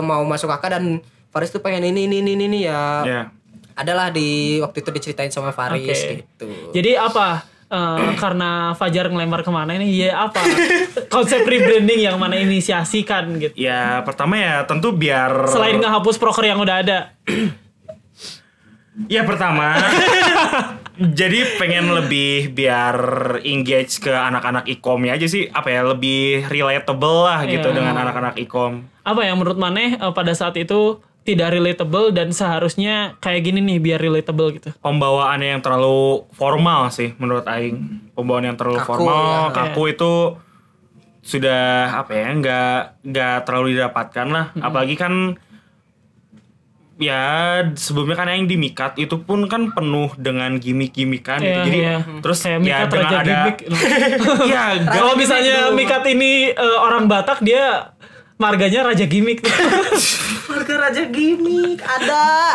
mau masuk kakak dan Faris tuh pengen ini ya.
Iya.
Adalah di waktu itu diceritain sama Faris
Oke.
gitu.
Jadi apa? Karena Fajar ngelempar kemana ini? Ya apa? Konsep rebranding yang mana inisiasikan gitu.
Ya pertama ya tentu biar
Selain ngehapus proker yang udah ada.
ya pertama jadi pengen lebih biar engage ke anak-anak ikomnya aja sih, apa ya, lebih relatable lah gitu
Iya.
dengan anak-anak ikom.
Apa yang menurut Maneh pada saat itu tidak relatable dan seharusnya kayak gini nih biar relatable gitu.
Pembawaannya yang terlalu formal sih menurut aing. Pembawaan yang terlalu
Kaku,
formal,
ya.
kaku itu sudah apa ya, nggak terlalu didapatkan lah. Apalagi kan ya sebelumnya kan yang di Mikat itu pun kan penuh dengan gimmick-gimmickan gitu.
Iya,
Jadi
iya.
terus
Kayak
ya
Mikat
dengan
Raja
ada
Gimmick.
ya
Kalau misalnya Mikat ini orang Batak, dia marganya Raja Gimmick.
Marga Raja Gimmick ada.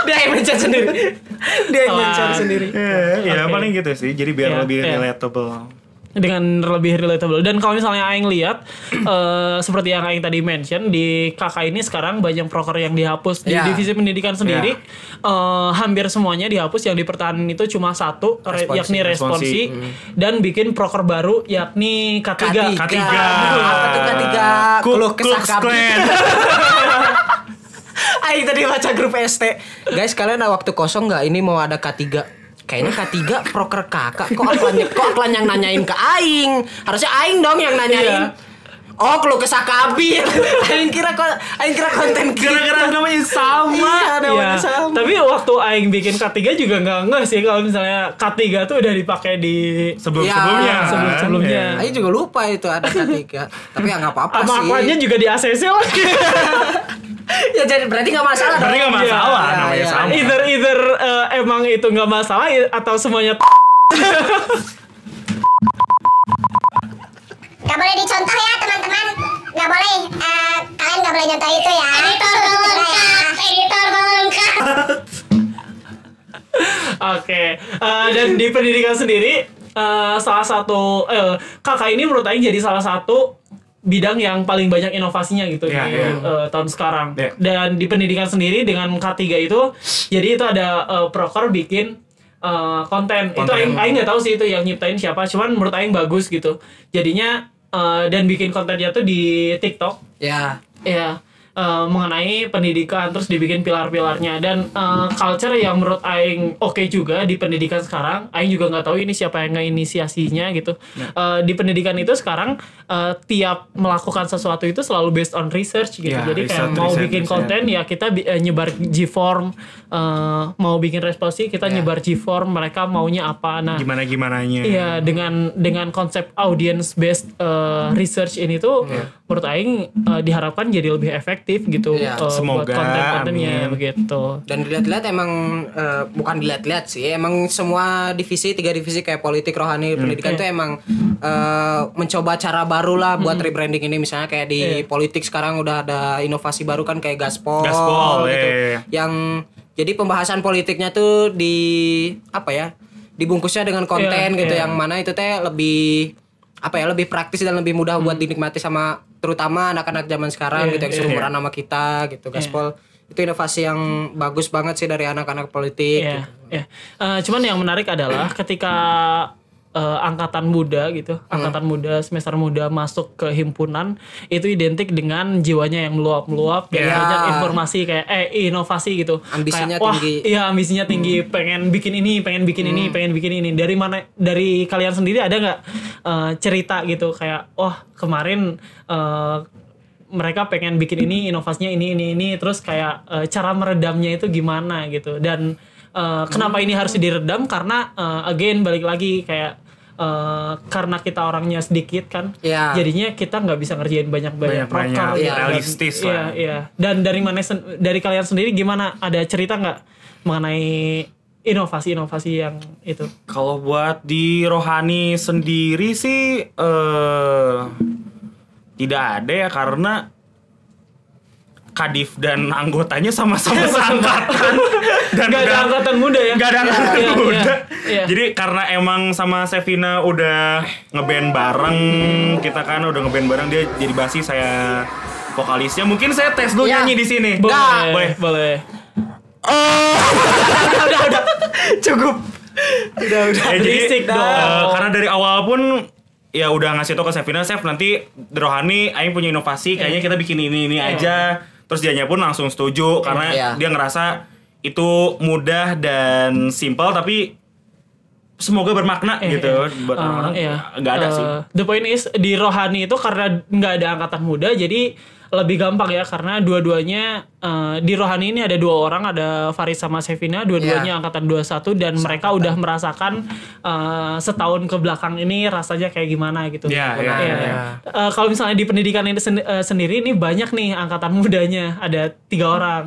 Dia yang mention sendiri. Dia yang mention sendiri.
ya
Oke.
paling gitu sih. Jadi biar
Iya,
lebih
iya.
relatable.
Dengan lebih relatable. Dan kalau misalnya Aing lihat seperti yang Aing tadi mention, di kakak ini sekarang banyak proker yang dihapus. Di
Ya.
divisi pendidikan sendiri hampir semuanya dihapus. Yang dipertahankan itu cuma satu, yakni responsi. Dan bikin proker baru yakni K3.
K3.
Apa tuh K3? Keluh kesah
Klux
kami.
Klan.
Aing tadi baca grup ST. Guys, kalian ada waktu kosong nggak? Ini mau ada K3. Kayaknya K3 proker kakak. Kok Aklan yang nanyain ke Aing? Harusnya Aing dong yang nanyain.
Iya.
Oh, keluh kesah kabir. Aing kira konten kita.
Gara-gara namanya sama.
Iya, namanya
Iya.
sama.
Tapi waktu Aing bikin K3 juga nggak ngeh sih kalau misalnya K3 tuh udah dipakai di
Sebelum-sebelumnya.
Ya,
sebelum-sebelumnya.
Ya.
Aing juga lupa itu ada K3. Tapi ya nggak apa-apa
sama
sih.
aklannya juga di ACC lagi.
Ya jadi berarti nggak masalah.
Berarti
dong.
nggak masalah
Iya,
namanya
iya.
sama.
either emang itu nggak masalah atau semuanya
Gak boleh dicontoh ya teman-teman. Gak boleh. Kalian gak boleh nyontoh itu ya. Editor tolong cut.
Oke. Dan di pendidikan sendiri salah satu kakak ini menurut Aing jadi salah satu bidang yang paling banyak inovasinya gitu
Iya,
di
iya.
tahun sekarang.
Iya.
Dan di pendidikan sendiri dengan K3 itu, jadi itu ada proker bikin konten. Itu Aing nggak tahu sih itu yang nyiptain siapa. Cuman menurut Aing bagus gitu. Jadinya dan bikin kontennya tuh di TikTok.
Ya.
Ya, mengenai pendidikan, terus dibikin pilar-pilarnya dan culture yang menurut Aing oke juga di pendidikan sekarang. Aing juga nggak tahu ini siapa yang nginisiasinya gitu. Di pendidikan itu sekarang tiap melakukan sesuatu itu selalu based on research gitu.
Ya,
Jadi kayak
riset,
mau
riset,
bikin
riset.
konten ya kita nyebar G-form, mau bikin responsi kita nyebar G-form, mereka maunya apa. Nah,
Gimana-gimananya.
iya, dengan konsep audience based research ini tuh menurut Aing diharapkan jadi lebih efektif gitu
Iya.
buat
Semoga,
konten-kontennya
amin.
begitu.
Dan dilihat-lihat emang bukan dilihat-lihat sih, emang semua divisi, 3 divisi kayak politik, rohani, pendidikan itu emang mencoba cara baru lah buat rebranding ini. Misalnya kayak di politik sekarang udah ada inovasi baru kan kayak Gaspol,
Gaspol,
gitu.
iya.
Yang jadi pembahasan politiknya tuh di apa ya? Dibungkusnya dengan konten gitu yang mana itu teh lebih apa ya, lebih praktis dan lebih mudah buat dinikmati sama terutama anak-anak zaman sekarang gitu yang seumuran sama kita gitu. Gaspol itu inovasi yang bagus banget sih dari anak-anak politik.
Iya,
gitu.
iya. Cuman yang menarik adalah ketika angkatan muda gitu, angkatan muda, semester muda masuk ke himpunan itu identik dengan jiwanya yang meluap-meluap dan
Iya.
banyak informasi kayak inovasi gitu.
Ambisinya
Kayak, wah,
tinggi.
Iya, ambisinya tinggi, pengen bikin ini, pengen bikin ini, pengen bikin ini. Dari mana? Dari kalian sendiri ada nggak cerita gitu kayak, wah kemarin mereka pengen bikin ini, inovasinya ini, terus kayak cara meredamnya itu gimana gitu. Dan kenapa ini harus diredam? Karena again balik lagi kayak karena kita orangnya sedikit kan,
Iya.
jadinya kita nggak bisa ngerjain banyak-banyak
Banyak-banyak,
proker,
iya,
dan-
realistis
iya,
lah.
iya. Dan dari mana dari kalian sendiri gimana? Ada cerita nggak mengenai inovasi-inovasi yang itu?
Kalau buat di rohani sendiri sih tidak ada ya, karena Kadif dan anggotanya sama-sama seangkatan dan
Gak ada angkatan muda ya.
Gak ada angkatan
Iya,
muda.
iya.
Jadi karena emang sama Sevina udah ngeband bareng, kita kan udah ngeband bareng, dia jadi bassis, saya vokalisnya. Mungkin saya tes dulu
Ya.
nyanyi di sini.
Boleh.
Udah. Cukup.
Udah.
Ya,
Berisik dong.
Karena dari awal pun ya udah ngasih tau ke Sevina, Sev nanti Rohani Aing punya inovasi, kayaknya kita bikin ini aja. Terus dianya pun langsung setuju karena
Iya.
dia ngerasa itu mudah dan simple tapi semoga bermakna gitu buat orang-orang. Nggak ada sih.
The point is di Rohani itu karena nggak ada angkatan muda jadi lebih gampang ya karena dua-duanya di Rohani ini ada 2 orang, ada Faris sama Sevina, dua-duanya angkatan 21 dan mereka udah merasakan setahun ke belakang ini rasanya kayak gimana gitu.
Iya.
Kalau misalnya di pendidikan ini sendiri ini banyak nih angkatan mudanya, ada 3 orang.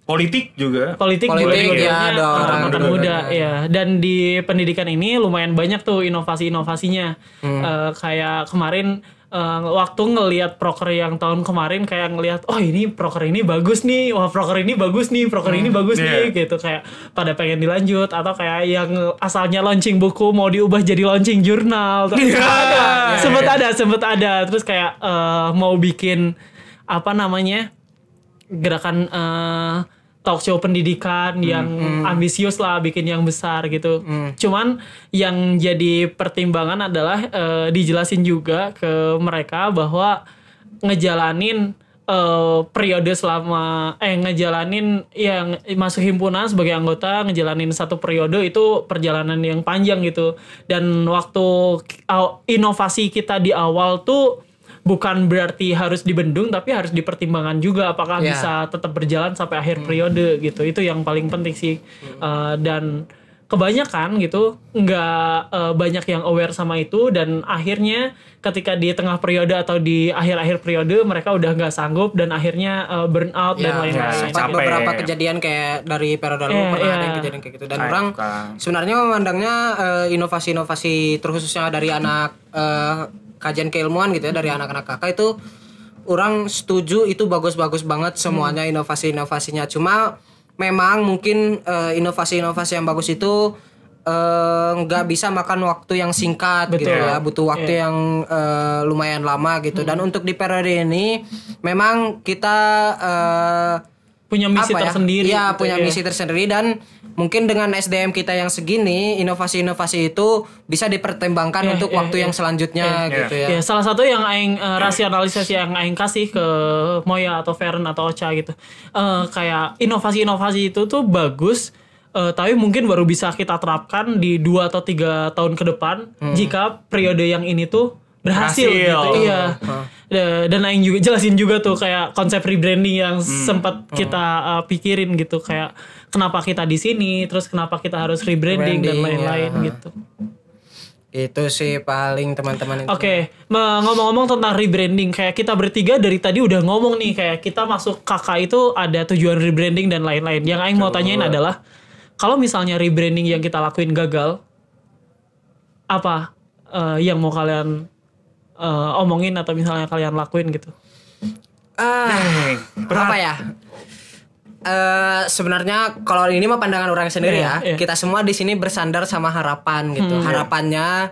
Politik juga.
Politik
ya,
dua-duanya
ada orang
angkatan
juga.
muda ya. Dan di pendidikan ini lumayan banyak tuh inovasi-inovasinya. Kayak kemarin waktu ngelihat proker yang tahun kemarin kayak ngelihat ini proker ini bagus nih, wah proker ini bagus nih, proker ini bagus nih gitu, kayak pada pengen dilanjut. Atau kayak yang asalnya launching buku mau diubah jadi launching jurnal. Sempet ada terus kayak mau bikin apa namanya gerakan talk show pendidikan yang ambisius lah, bikin yang besar gitu. Cuman yang jadi pertimbangan adalah dijelasin juga ke mereka bahwa ngejalanin periode selama ngejalanin yang masuk himpunan sebagai anggota, ngejalanin 1 periode itu perjalanan yang panjang gitu. Dan waktu inovasi kita di awal tuh bukan berarti harus dibendung tapi harus dipertimbangkan juga apakah bisa tetap berjalan sampai akhir periode gitu. Itu yang paling penting sih. Dan kebanyakan gitu nggak banyak yang aware sama itu dan akhirnya ketika di tengah periode atau di akhir-akhir periode mereka udah nggak sanggup dan akhirnya burn out dan lain-lain.
Sempat beberapa kejadian kayak dari periode lalu pernah ada yang kejadian kayak gitu dan orang sebenarnya memandangnya inovasi-inovasi terkhususnya dari anak kajian keilmuan gitu ya, dari anak-anak kakak itu orang setuju itu bagus-bagus banget semuanya inovasi-inovasinya. Cuma memang mungkin inovasi-inovasi yang bagus itu nggak bisa makan waktu yang singkat. Betul. Gitu ya, butuh waktu yang lumayan lama gitu. Dan untuk di periode ini memang kita
punya misi tersendiri.
Iya, punya misi tersendiri dan mungkin dengan SDM kita yang segini, inovasi-inovasi itu bisa dipertimbangkan untuk waktu yang selanjutnya gitu ya.
Salah satu yang aing rasionalisasi yang aing kasih ke Moya atau Feren atau Ocha gitu. Kayak inovasi-inovasi itu tuh bagus, tapi mungkin baru bisa kita terapkan di 2 atau 3 tahun ke depan jika periode yang ini tuh berhasil gitu. Iya. Dan aing juga jelasin juga tuh kayak konsep rebranding yang sempat kita pikirin gitu, kayak kenapa kita di sini, terus kenapa kita harus rebranding dan lain-lain gitu.
Itu sih paling teman-teman.
Oke, ngomong-ngomong tentang rebranding, kayak kita bertiga dari tadi udah ngomong nih kayak kita masuk kakak itu ada tujuan rebranding dan lain-lain. Yang aing mau tanyain adalah kalau misalnya rebranding yang kita lakuin gagal, apa yang mau kalian omongin atau misalnya kalian lakuin gitu?
Apa ya? Sebenarnya kalau ini mah pandangan orang sendiri kita semua di sini bersandar sama harapan gitu. Harapannya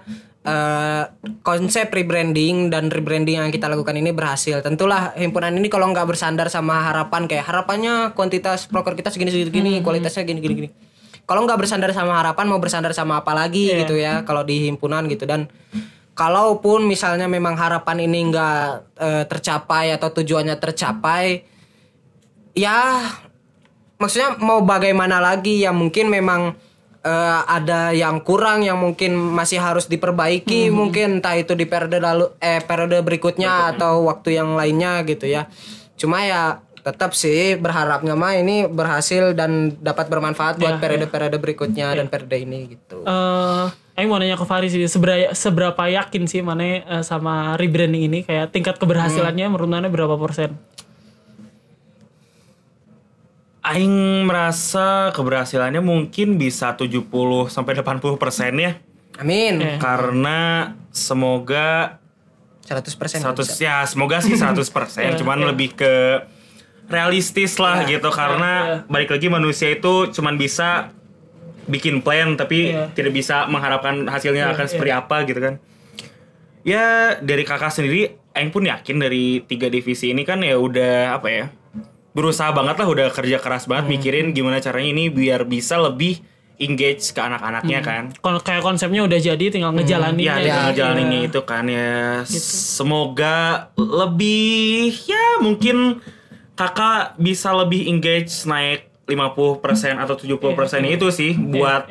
konsep rebranding dan rebranding yang kita lakukan ini berhasil. Tentulah himpunan ini kalau nggak bersandar sama harapan, kayak harapannya kuantitas proker kita segini, kualitasnya gini. Kalau nggak bersandar sama harapan, mau bersandar sama apa lagi gitu ya? Kalau di himpunan gitu. Dan kalaupun misalnya memang harapan ini nggak tercapai atau tujuannya tercapai, ya maksudnya mau bagaimana lagi ya, mungkin memang ada yang kurang yang mungkin masih harus diperbaiki, mungkin entah itu di periode berikutnya atau waktu yang lainnya gitu ya. Cuma ya tetap sih berharapnya mah ini berhasil dan dapat bermanfaat buat periode-periode berikutnya dan periode ini gitu.
Aing mau nanya ke Faris sih, seberapa yakin sih mana sama rebranding ini, kayak tingkat keberhasilannya menurut mana berapa persen?
Aing merasa keberhasilannya mungkin bisa 70-80% ya.
Amin.
Karena semoga
100%.
100 ya, semoga sih 100%. Cuman lebih ke realistis lah gitu karena balik lagi manusia itu cuman bisa bikin plan tapi tidak bisa mengharapkan hasilnya akan seperti apa gitu kan. Ya dari kakak sendiri Aing pun yakin dari 3 divisi ini kan ya udah apa ya, berusaha banget lah, udah kerja keras banget mikirin gimana caranya ini biar bisa lebih engage ke anak-anaknya kan.
Kayak konsepnya udah jadi, tinggal ngejalaninnya.
Ya tinggal ngejalaninnya itu kan ya gitu. Semoga lebih ya mungkin kakak bisa lebih engage naik 50% atau 70% itu sih buat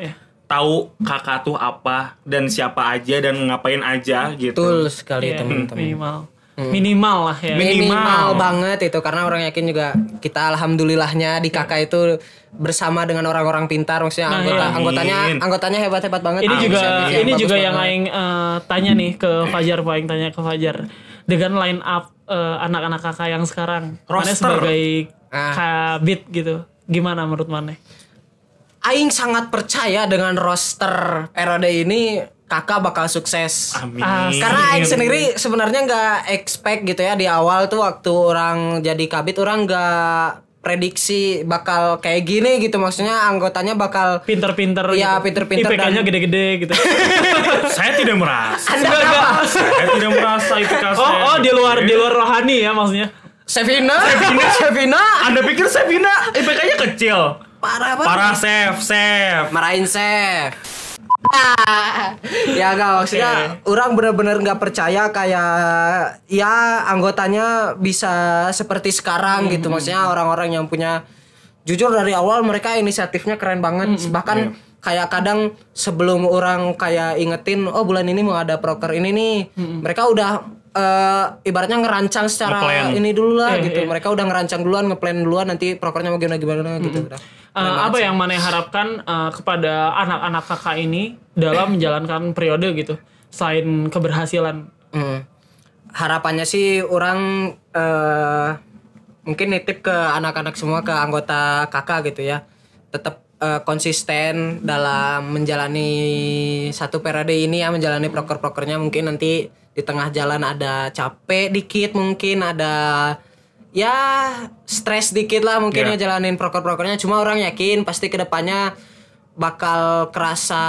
tahu kakak tuh apa dan siapa aja dan ngapain aja gitu.
Betul sekali teman-teman.
Minimal lah ya.
Minimal banget itu karena orang yakin juga kita alhamdulillahnya di kakak itu bersama dengan orang-orang pintar, maksudnya anggotanya hebat-hebat banget.
Ini juga yang Aing tanya nih ke Fajar, Aing tanya ke Fajar dengan line up anak-anak kakak yang sekarang, Mane sebagai kabit gitu, gimana menurut Mane?
Aing sangat percaya dengan roster periode ini kakak bakal sukses.
Amin.
Karena Aing sendiri sebenarnya nggak expect gitu ya di awal tuh waktu orang jadi kabit, orang nggak prediksi bakal kayak gini gitu, maksudnya anggotanya bakal
pinter-pinter.
Iya,
gitu.
pinter-pinter
IPK-nya gede-gede gitu.
Saya tidak merasa.
Anda
Saya tidak merasa IPK saya.
Oh, di luar rohani ya maksudnya.
Sevina.
Anda pikir Sevina IPK-nya kecil?
Parah banget.
Parah, Chef.
Marahin chef. Ya gak, maksudnya orang bener-bener gak percaya kayak ya anggotanya bisa seperti sekarang gitu. Maksudnya orang-orang yang punya, jujur dari awal mereka inisiatifnya keren banget. Bahkan kayak kadang sebelum orang kayak ingetin, oh bulan ini mau ada proker ini nih, mereka udah ibaratnya ngerancang secara
Nge-plan.
ini dulu lah gitu. Mereka udah ngerancang duluan, ngeplan duluan nanti prokernya mau gimana gitu.
Apa yang Mane harapkan kepada anak-anak kakak ini dalam menjalankan periode gitu, selain keberhasilan?
Harapannya sih orang mungkin nitip ke anak-anak semua, ke anggota kakak gitu ya, tetap konsisten dalam menjalani satu periode ini ya, menjalani proker-prokernya. Mungkin nanti di tengah jalan ada capek dikit, mungkin ada ya stres dikit lah mungkin ya jalanin proker-prokernya. Cuma orang yakin pasti kedepannya bakal kerasa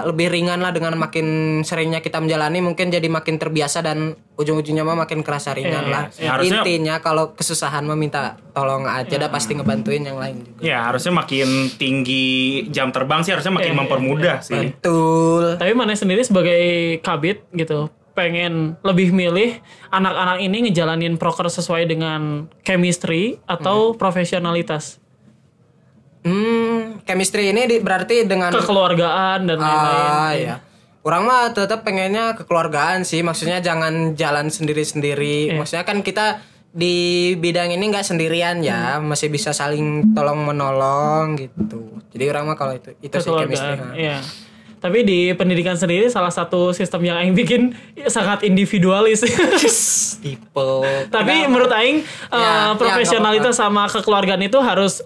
lebih ringan lah dengan makin seringnya kita menjalani, mungkin jadi makin terbiasa dan ujung-ujungnya mah makin kerasa ringan lah.
Harusnya,
intinya kalau kesusahan mah minta tolong aja dah, pasti ngebantuin yang lain juga.
Ya harusnya makin tinggi jam terbang sih, harusnya makin mempermudah sih.
Betul.
Tapi Mane sendiri sebagai kabit gitu, pengen lebih milih anak-anak ini ngejalanin proker sesuai dengan chemistry atau profesionalitas?
Chemistry ini berarti dengan
kekeluargaan dan lain-lain.
Iya. Orang mah tetap pengennya kekeluargaan sih, maksudnya jangan jalan sendiri-sendiri. Maksudnya kan kita di bidang ini nggak sendirian ya, masih bisa saling tolong menolong gitu. Jadi orang mah kalau itu sih chemistry.
Iya. Tapi di pendidikan sendiri salah satu sistem yang Aing bikin sangat individualis.
Tipe.
Tapi menurut Aing profesionalitas sama kekeluargaan itu harus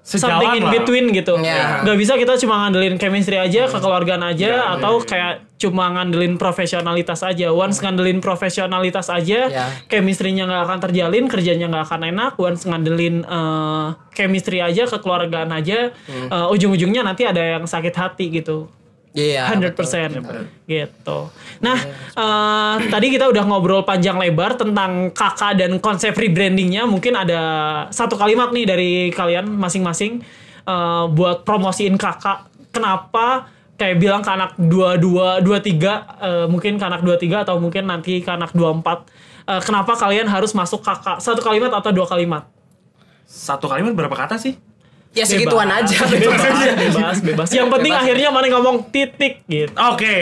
something in between gitu. Gak bisa kita cuma ngandelin chemistry aja, kekeluargaan aja, atau kayak cuma ngandelin profesionalitas aja. Once ngandelin profesionalitas aja, chemistry-nya gak akan terjalin, kerjanya gak akan enak. Once ngandelin chemistry aja, kekeluargaan aja, ujung-ujungnya nanti ada yang sakit hati gitu. 100% gitu. Nah, tadi kita udah ngobrol panjang lebar tentang kakak dan konsep rebrandingnya. Mungkin ada satu kalimat nih dari kalian masing-masing buat promosiin kakak. Kenapa kayak bilang ke anak 22, 23, mungkin ke anak 23 atau mungkin nanti ke anak 24. Kenapa kalian harus masuk kakak? Satu kalimat atau 2 kalimat?
Satu kalimat berapa kata sih?
Ya segituan aja.
Bebas. Yang penting akhirnya Mane ngomong titik gitu.
Oke.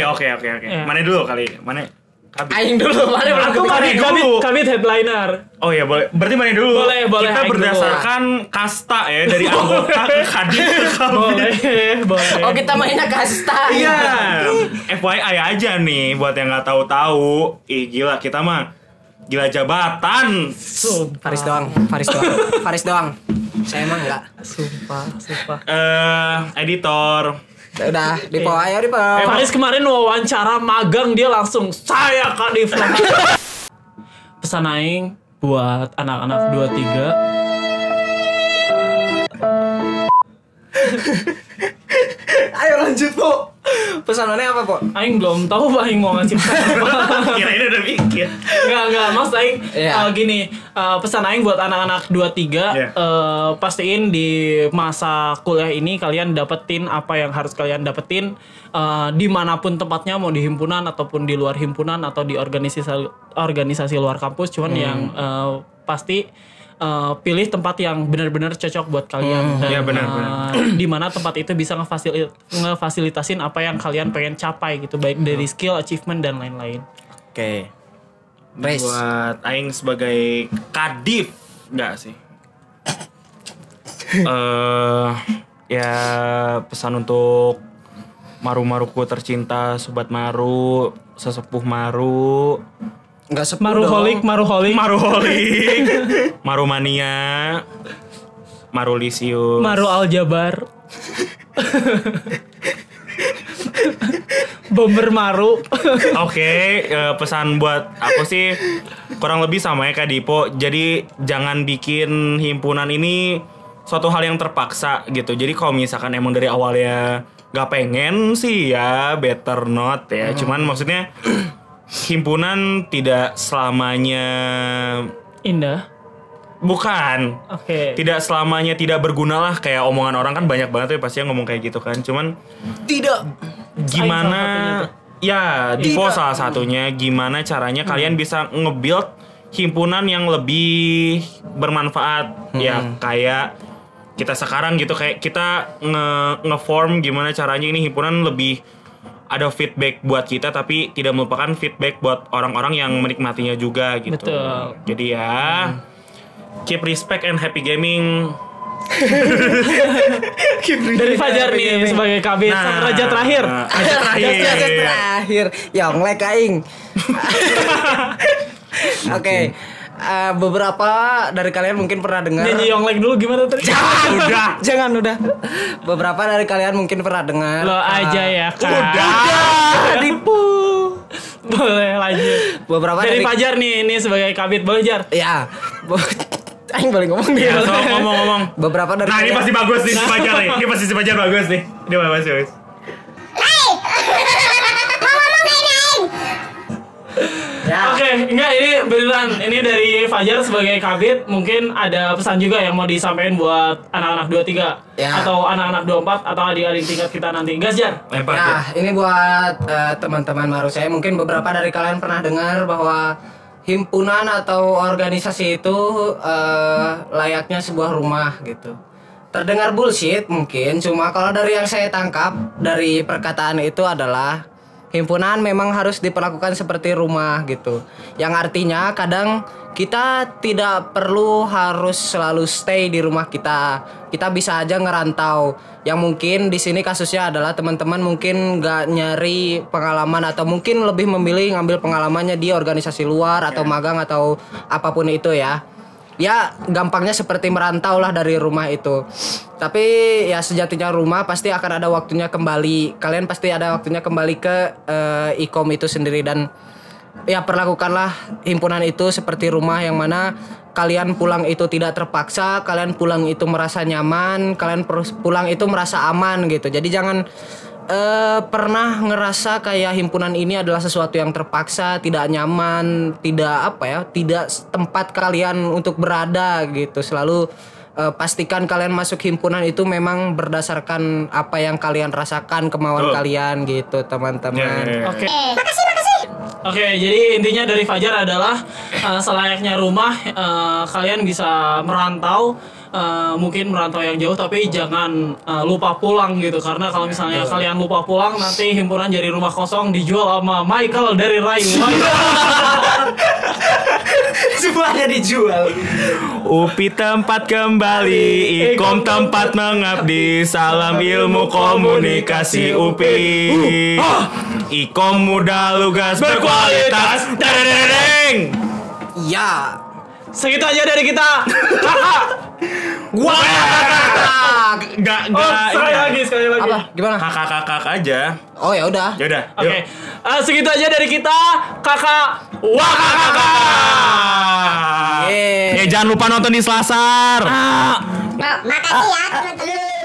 Mane dulu kali. Mane kabit.
Aing dulu.
Kabit headliner.
Oh ya boleh. Berarti Mane dulu.
Boleh.
Kita
Aing
berdasarkan kasta ya, dari anggota ke kadit ke kabit.
Boleh.
Oh, kita mainnya kasta.
Iya. FYI aja nih buat yang nggak tahu-tahu. Gila kita mah gila jabatan.
Faris doang. Saya emang enggak.
Sumpah.
Editor.
Udah, di bawah ayo di bawah.
Faris kemarin wawancara magang dia langsung saya Kadif. Pesan Aing buat anak-anak 23
Ayo lanjut, Po. Pesan mana apa, Po?
Aing belum tahu Pak Aing mau ngasih pesan apa.
Kirain udah mikir.
Enggak, Mas Aing
Iya.
gini, pesan Aing buat anak-anak 23,
Iya.
pastiin di masa kuliah ini kalian dapetin apa yang harus kalian dapetin dimanapun tempatnya, mau di himpunan ataupun di luar himpunan atau di organisasi luar kampus, cuman yang pasti pilih tempat yang benar-benar cocok buat kalian dan
Iya, benar.
di mana tempat itu bisa ngefasilitasin apa yang kalian pengen capai gitu, baik dari skill, achievement dan lain-lain.
Oke. Race.
Buat aing sebagai kadif enggak sih? Ya pesan untuk maru-maruku tercinta, sobat maru, sesepuh maru,
Enggak sepuh
Maruholik,
dong.
Maruholik,
Marumania, Marulisius.
Maru Aljabar, Bomber Maru.
Oke, pesan buat aku sih kurang lebih sama ya Kak Dipo. Jadi jangan bikin himpunan ini suatu hal yang terpaksa gitu. Jadi kalau misalkan emang dari awalnya gak pengen sih ya better not ya. Cuman maksudnya himpunan tidak selamanya
Indah.
bukan.
Oke.
Tidak selamanya tidak berguna lah, kayak omongan orang kan banyak banget tuh pasti yang ngomong kayak gitu kan. Cuman
Tidak.
gimana ya Dipo
Tidak.
salah satunya gimana caranya kalian bisa nge-build himpunan yang lebih bermanfaat ya kayak kita sekarang gitu, kayak kita nge-form gimana caranya ini himpunan lebih ada feedback buat kita tapi tidak melupakan feedback buat orang-orang yang menikmatinya juga gitu.
Betul.
Jadi ya keep respect and happy gaming.
Dari Fajar nih sebagai kabit raja terakhir.
Raja terakhir.
Raja terakhir. Yonglek aing. Oke. Beberapa dari kalian mungkin pernah dengar.
Nyanyi Yonglek dulu gimana tadi?
Jangan udah. Beberapa dari kalian mungkin pernah dengar.
Lo aja ya kan.
Udah. Dipu.
Boleh lanjut.
Beberapa
Dari
dari
Fajar nih, ini sebagai kabit boleh Jar.
Ya. Aing boleh ngomong nih.
Ya, so, ngomong-ngomong.
Beberapa dari
Nah, ini
kalian-
pasti bagus nih si Fajar nih. Ini pasti si Fajar bagus nih. Ini pasti bagus.
Mau ngomong gak ini Aing?
Ya.
Oke, enggak ini beneran. Ini dari Fajar sebagai kabit, mungkin ada pesan juga yang mau disampaikan buat anak-anak 23
Ya.
atau anak-anak 24 atau adik-adik tingkat kita nanti. Gas Jar.
Lempar.
Nah, ini buat teman-teman baru saya. Mungkin beberapa dari kalian pernah dengar bahwa himpunan atau organisasi itu layaknya sebuah rumah gitu. Terdengar bullshit mungkin, cuma kalau dari yang saya tangkap dari perkataan itu adalah himpunan memang harus diperlakukan seperti rumah gitu. Yang artinya kadang kita tidak perlu harus selalu stay di rumah kita. Kita bisa aja ngerantau. Yang mungkin di sini kasusnya adalah teman-teman mungkin nggak nyari pengalaman atau mungkin lebih memilih ngambil pengalamannya di organisasi luar atau magang atau apapun itu ya. Ya gampangnya seperti merantau lah dari rumah itu. Tapi ya sejatinya rumah pasti akan ada waktunya kembali. Kalian pasti ada waktunya kembali ke ikom itu sendiri. Dan ya perlakukanlah himpunan itu seperti rumah yang mana kalian pulang itu tidak terpaksa, kalian pulang itu merasa nyaman, kalian pulang itu merasa aman gitu. Jadi jangan pernah ngerasa kayak himpunan ini adalah sesuatu yang terpaksa, tidak nyaman, tidak tidak tempat kalian untuk berada gitu. Selalu pastikan kalian masuk himpunan itu memang berdasarkan apa yang kalian rasakan, kemauan kalian gitu, teman-teman.
Oke.
Makasih.
Oke, jadi intinya dari Fajar adalah selayaknya rumah kalian bisa merantau, mungkin merantau yang jauh tapi jangan lupa pulang gitu, karena kalau misalnya kalian lupa pulang nanti himpunan jadi rumah kosong dijual sama Michael dari Rayu.
Semuanya dijual.
UPI tempat kembali, Ikom tempat mengabdi, salam ilmu komunikasi UPI. Ikom muda lugas berkualitas. Dereng.
Ya.
Segitu aja dari kita. Kakak.
Gua enggak
Sekali lagi.
Apa? Gimana?
kakak aja.
Oh ya udah.
Ya udah.
Oke. Segitu aja dari kita. Kakak.
Wah,
Yeay.
jangan lupa nonton di Selasar.
Makasih ya teman-teman.